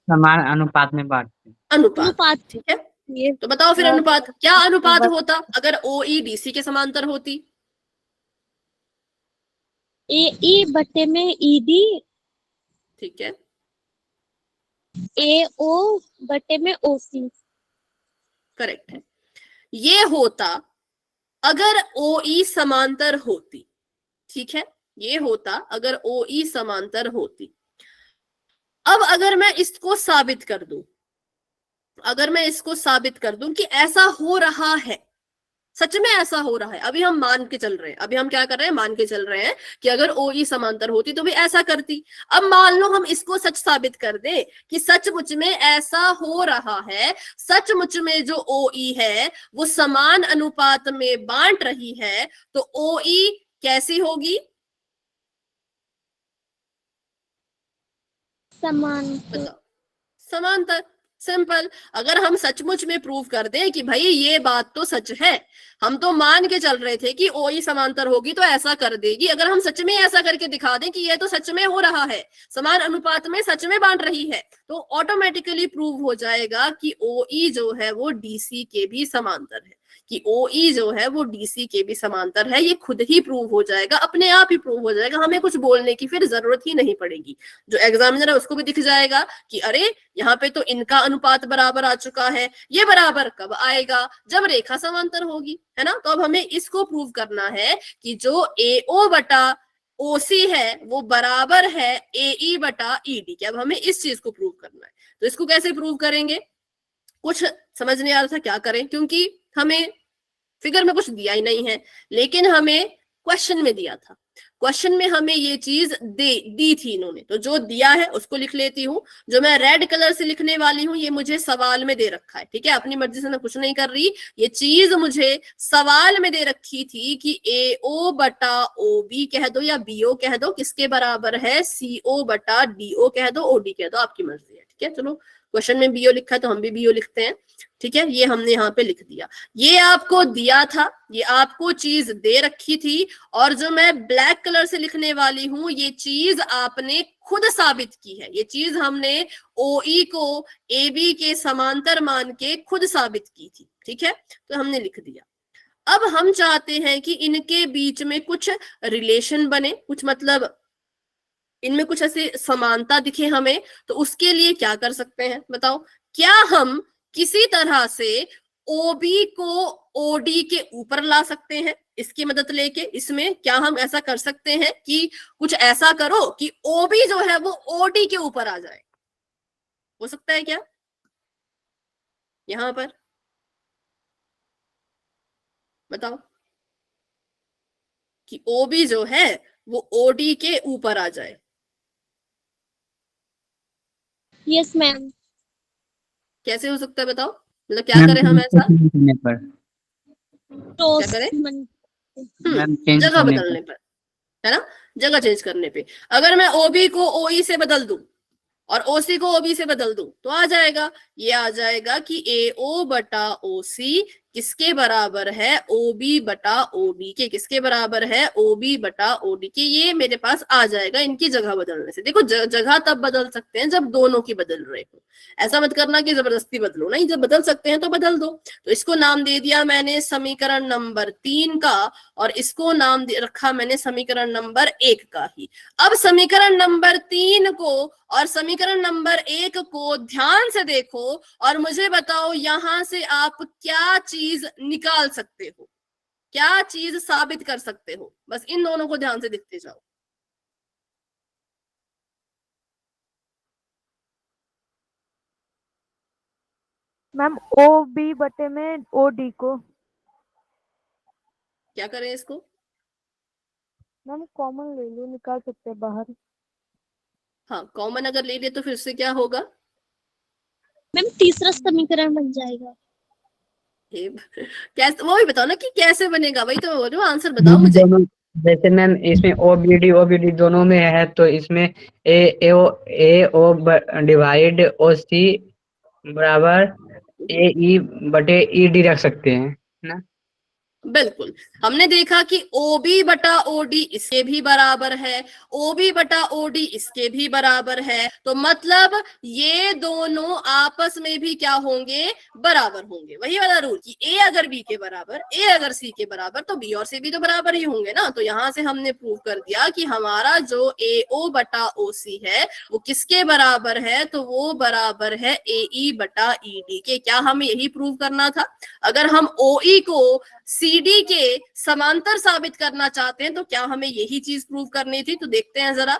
समान अनुपात में बांटते हैं। अनुपात। ठीक है, ये तो बताओ फिर अनुपात क्या अनुपात होता अगर ओ ई डीसी के समांतर होती? ए ई बट्टे में ई डी, ठीक है, ए ओ बट्टे में ओ सी। करेक्ट है। ये होता अगर OE समांतर होती, ठीक है, ये होता अगर OE समांतर होती। अब अगर मैं इसको साबित कर दूं, अगर मैं इसको साबित कर दूं कि ऐसा हो रहा है, सच में ऐसा हो रहा है, अभी हम मान के चल रहे हैं, अभी हम क्या कर रहे हैं, मान के चल रहे हैं कि अगर OE समांतर होती तो भी ऐसा करती। अब मान लो हम इसको सच साबित कर दें कि सचमुच में ऐसा हो रहा है, सचमुच में जो OE है वो समान अनुपात में बांट रही है, तो OE कैसी होगी? समान। बताओ, समांतर। सिंपल। अगर हम सचमुच में प्रूव कर दें कि भाई ये बात तो सच है, हम तो मान के चल रहे थे कि OE समांतर होगी तो ऐसा कर देगी, अगर हम सच में ऐसा करके दिखा दें कि ये तो सच में हो रहा है, समान अनुपात में सच में बांट रही है, तो ऑटोमेटिकली प्रूव हो जाएगा कि OE जो है वो DC के भी समांतर है, कि OE जो है वो DC के भी समांतर है। ये खुद ही प्रूव हो जाएगा, अपने आप ही प्रूव हो जाएगा, हमें कुछ बोलने की फिर जरूरत ही नहीं पड़ेगी। जो एग्जामिनर है उसको भी दिख जाएगा कि अरे यहाँ पे तो इनका अनुपात बराबर आ चुका है, ये बराबर कब आएगा? जब रेखा समांतर होगी, है ना। तो अब हमें इसको प्रूव करना है कि जो AO बटा OC है वो बराबर है AE बटा ED के। अब हमें इस चीज को प्रूव करना है, तो इसको कैसे प्रूव करेंगे? कुछ समझ नहीं आ रहा था क्या करें, क्योंकि हमें फिगर में कुछ दिया ही नहीं है, लेकिन हमें क्वेश्चन में दिया था। क्वेश्चन में हमें ये चीज दी थी इन्होंने, तो जो दिया है उसको लिख लेती हूँ। जो मैं रेड कलर से लिखने वाली हूँ ये मुझे सवाल में दे रखा है, ठीक है, अपनी मर्जी से मैं कुछ नहीं कर रही, ये चीज मुझे सवाल में दे रखी थी कि AO बटा OB कह दो या BO कह दो, किसके बराबर है? CO बटा DO कह दो, OD कह दो, आपकी मर्जी है, ठीक है। चलो, क्वेश्चन में BO लिखा है तो हम भी BO लिखते हैं, ठीक है। ये हमने यहाँ पे लिख दिया, ये आपको दिया था, ये आपको चीज दे रखी थी, और जो मैं ब्लैक कलर से लिखने वाली हूं ये चीज आपने खुद साबित की है। ये चीज हमने OE को AB के समांतर मान के खुद साबित की थी, ठीक है, तो हमने लिख दिया। अब हम चाहते हैं कि इनके बीच में कुछ रिलेशन बने, कुछ मतलब इनमें कुछ ऐसे समानता दिखे हमें, तो उसके लिए क्या कर सकते हैं बताओ? क्या हम किसी तरह से OB को OD के ऊपर ला सकते हैं इसकी मदद लेके? इसमें क्या हम ऐसा कर सकते हैं कि कुछ ऐसा करो कि OB जो है वो OD के ऊपर आ जाए? हो सकता है क्या यहां पर? बताओ, कि OB जो है वो OD के ऊपर आ जाए। Yes ma'am. कैसे हो सकता है बताओ? मतलब क्या करें हम ऐसा? पर क्या करें? मैम चेंज जगह करने बदलने पर, है ना, जगह चेंज करने पे। अगर मैं OB को OE से बदल दूं और OC को OB से बदल दूं तो आ जाएगा, ये आ जाएगा कि AO बटा OC किसके बराबर है? OB बटा OD के। किसके बराबर है? OB बटा OD के। ये मेरे पास आ जाएगा इनकी जगह बदलने से। देखो, जगह तब बदल सकते हैं जब दोनों की बदल रहे हो, ऐसा मत करना कि जबरदस्ती बदलो, नहीं, जब बदल सकते हैं तो बदल दो। तो इसको नाम दे दिया मैंने समीकरण नंबर 3 का, और इसको नाम दे रखा मैंने समीकरण नंबर 1 का ही। अब समीकरण नंबर 3 को और समीकरण नंबर 1 को ध्यान से देखो और मुझे बताओ यहां से आप क्या चीज निकाल सकते हो, क्या चीज साबित कर सकते हो? बस इन दोनों को ध्यान से देखते जाओ। मैम OB बटे में OD को। क्या करें इसको? मैम कॉमन ले लो, निकाल सकते हैं बाहर। हाँ, कॉमन अगर ले लिए तो फिर से क्या होगा? मैम तीसरा समीकरण बन जाएगा। कैसे, वो भी बताओ ना कि कैसे बनेगा, वही तो बोल रही हूँ, आंसर बताओ मुझे। जैसे मैम इसमें OBD दोनों में है, तो इसमें AO डिवाइड OC बराबर AE बटे ED रख सकते हैं ना। बिल्कुल, हमने देखा कि OB बटा OD इसके भी बराबर है, OB बटा OD इसके भी बराबर है, तो मतलब ये दोनों आपस में भी क्या होंगे, बराबर होंगे। वही वाला रूल कि A अगर B के बराबर, A अगर C के बराबर, तो B और C भी तो बराबर ही होंगे ना। तो यहां से हमने प्रूव कर दिया कि हमारा जो AO बटा OC है वो किसके बराबर है, तो वो बराबर है AE बटा ED के। क्या हमें यही प्रूव करना था? अगर हम OE को CD के समांतर साबित करना चाहते हैं तो क्या हमें यही चीज प्रूव करनी थी? तो देखते हैं जरा।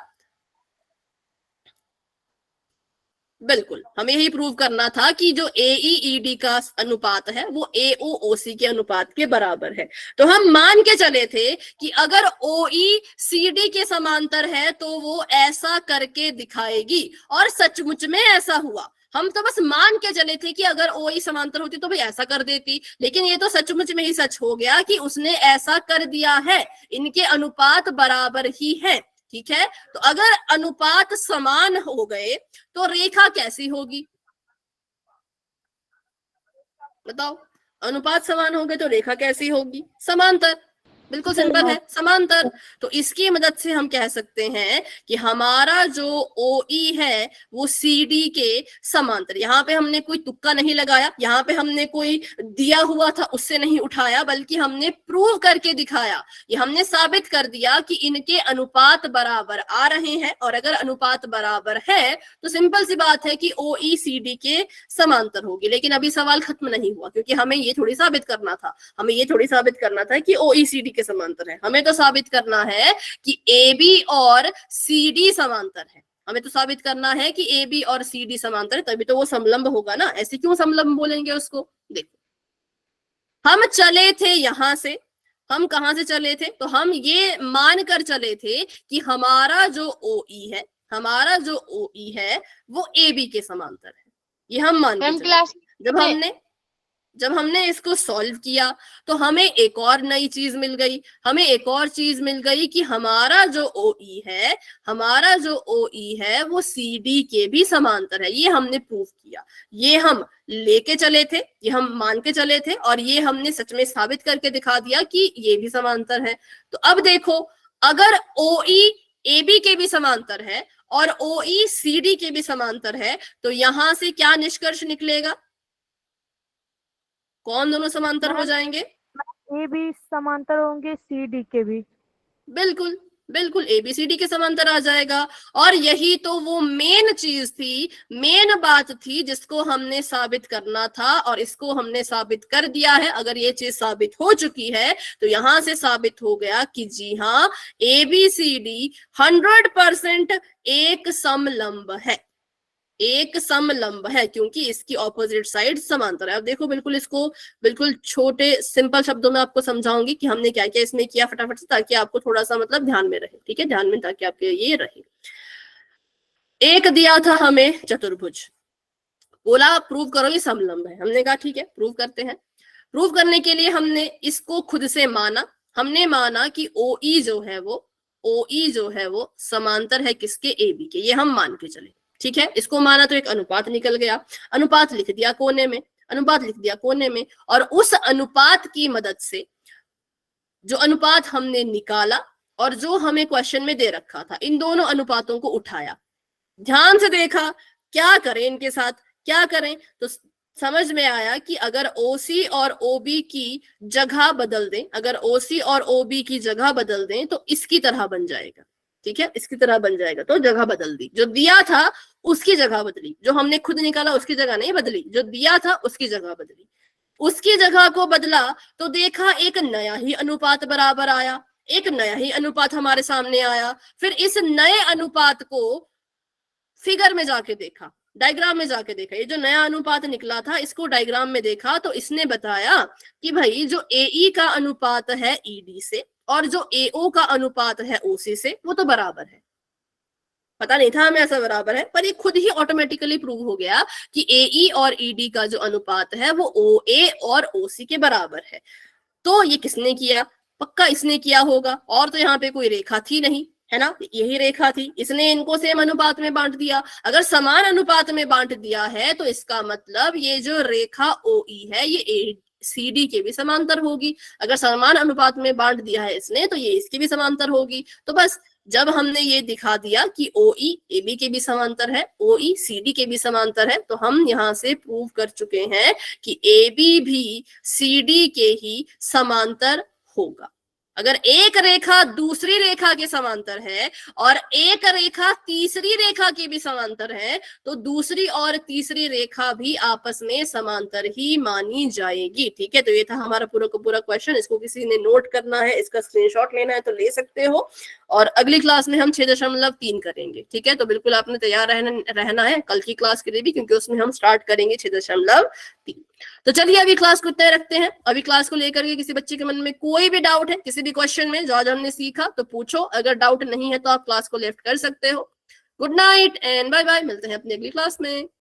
बिल्कुल, हमें यही प्रूव करना था कि जो AEED का अनुपात है वो AOOC के अनुपात के बराबर है। तो हम मान के चले थे कि अगर OE CD के समांतर है तो वो ऐसा करके दिखाएगी, और सचमुच में ऐसा हुआ। हम तो बस मान के चले थे कि अगर OE समांतर होती तो भाई ऐसा कर देती, लेकिन ये तो सचमुच में ही सच हो गया कि उसने ऐसा कर दिया है। इनके अनुपात बराबर ही है, ठीक है। तो अगर अनुपात समान हो गए तो रेखा कैसी होगी, बताओ? अनुपात समान हो गए तो रेखा कैसी होगी? समांतर। बिल्कुल सिंपल है, समांतर। तो इसकी मदद से हम कह सकते हैं कि हमारा जो OE है वो CD के समांतर। यहाँ पे हमने कोई तुक्का नहीं लगाया, यहाँ पे हमने कोई दिया हुआ था उससे नहीं उठाया, बल्कि हमने प्रूव करके दिखाया। ये हमने साबित कर दिया कि इनके अनुपात बराबर आ रहे हैं, और अगर अनुपात बराबर है तो सिंपल सी बात है कि OE CD के समांतर होगी। लेकिन अभी सवाल खत्म नहीं हुआ, क्योंकि हमें ये थोड़ी साबित करना था, हमें ये थोड़ी साबित करना था कि OE CD के समांतर है। हमें तो साबित करना है कि AB और CD समांतर है। हमें तो साबित करना है कि AB और CD समांतर है, तभी तो वो समलंब होगा ना। ऐसे क्यों समलंब बोलेंगे उसको? देखो, हम चले थे यहां से, हम कहां से चले थे? तो हम ये मान कर चले थे कि हमारा जो OE है, हमारा जो OE है वो AB के समांतर है। ये हम मान के चले थे। जब हमने इसको सॉल्व किया तो हमें एक और नई चीज मिल गई। हमें एक और चीज मिल गई कि हमारा जो OE है, हमारा जो OE है वो CD के भी समांतर है। ये हमने प्रूव किया, ये हम लेके चले थे, ये हम मान के चले थे, और ये हमने सच में साबित करके दिखा दिया कि ये भी समांतर है। तो अब देखो, अगर OE AB के भी समांतर है और OE CD के भी समांतर है, तो यहां से क्या निष्कर्ष निकलेगा? कौन दोनों समांतर हो जाएंगे? ए भी समांतर होंगे CD के भी। बिल्कुल बिल्कुल, ABCD के समांतर आ जाएगा। और यही तो वो मेन चीज थी, मेन बात थी जिसको हमने साबित करना था, और इसको हमने साबित कर दिया है। अगर ये चीज साबित हो चुकी है तो यहां से साबित हो गया कि जी हाँ, ABCD 100% एक समलंब है, एक समलंब है, क्योंकि इसकी ऑपोजिट साइड समांतर है। अब देखो, बिल्कुल इसको बिल्कुल छोटे सिंपल शब्दों में आपको समझाऊंगी कि हमने क्या क्या इसमें किया फटाफट से, ताकि आपको थोड़ा सा मतलब ध्यान में रहे। ठीक है, ध्यान में, ताकि आपके ये रहे। एक दिया था हमें चतुर्भुज, बोला प्रूव करो ये समलंब है। हमने कहा ठीक है, प्रूव करते हैं। प्रूव करने के लिए हमने इसको खुद से माना। हमने माना कि OE जो है वो समांतर है किसके? AB के। ये हम मान के चले, ठीक है। इसको माना तो एक अनुपात निकल गया, अनुपात लिख दिया कोने में, अनुपात लिख दिया कोने में, और उस अनुपात की मदद से जो अनुपात हमने निकाला और जो हमें क्वेश्चन में दे रखा था, इन दोनों अनुपातों को उठाया, ध्यान से देखा क्या करें इनके साथ, क्या करें। तो समझ में आया कि अगर OC और OB की जगह बदल दें, अगर OC और OB की जगह बदल दें तो इसकी तरह बन जाएगा। ठीक है, इसकी तरह बन जाएगा। तो जगह बदल दी, जो दिया था उसकी जगह बदली, जो हमने खुद निकाला उसकी जगह नहीं बदली, जो दिया था उसकी जगह बदली। उसकी जगह को बदला तो देखा एक नया ही अनुपात बराबर आया, एक नया ही अनुपात हमारे सामने आया। फिर इस नए अनुपात को फिगर में जाके देखा, डायग्राम में जाके देखा, ये जो नया अनुपात निकला था इसको डायग्राम में देखा तो इसने बताया कि भाई जो AE का अनुपात है ED से और जो AO का अनुपात है OC से वो तो बराबर है। पता नहीं था हमें ऐसा बराबर है, पर ये खुद ही ऑटोमेटिकली प्रूव हो गया कि AE और ED का जो अनुपात है वो OA और OC के बराबर है। तो ये किसने किया? पक्का इसने किया होगा, और तो यहाँ पे कोई रेखा थी नहीं, है ना, यही रेखा थी। इसने इनको सेम अनुपात में बांट दिया। अगर समान अनुपात में बांट दिया है तो इसका मतलब ये जो रेखा OE है ये सी डी के भी समांतर होगी। अगर समान अनुपात में बांट दिया है इसने तो ये इसकी भी समांतर होगी। तो बस जब हमने ये दिखा दिया कि ओ ई ए बी के भी समांतर है, ओ ई सी डी के भी समांतर है, तो हम यहाँ से प्रूव कर चुके हैं कि ए बी भी सी डी के ही समांतर होगा। अगर एक रेखा दूसरी रेखा के समांतर है और एक रेखा तीसरी रेखा के भी समांतर है तो दूसरी और तीसरी रेखा भी आपस में समांतर ही मानी जाएगी। ठीक है, तो ये था हमारा पूरा का पूरा क्वेश्चन। इसको किसी ने नोट करना है, इसका स्क्रीनशॉट लेना है तो ले सकते हो। और अगली क्लास में हम 6.3 करेंगे। ठीक है, तो बिल्कुल आपने तैयार रहना है कल की क्लास के लिए भी, क्योंकि उसमें हम स्टार्ट करेंगे 6.3। तो चलिए अभी क्लास को तय रखते हैं। अभी क्लास को लेकर के किसी बच्चे के मन में कोई भी डाउट है किसी भी क्वेश्चन में जो आज हमने सीखा तो पूछो। अगर डाउट नहीं है तो आप क्लास को लेफ्ट कर सकते हो। Good night and bye bye, मिलते हैं अपनी अगली क्लास में।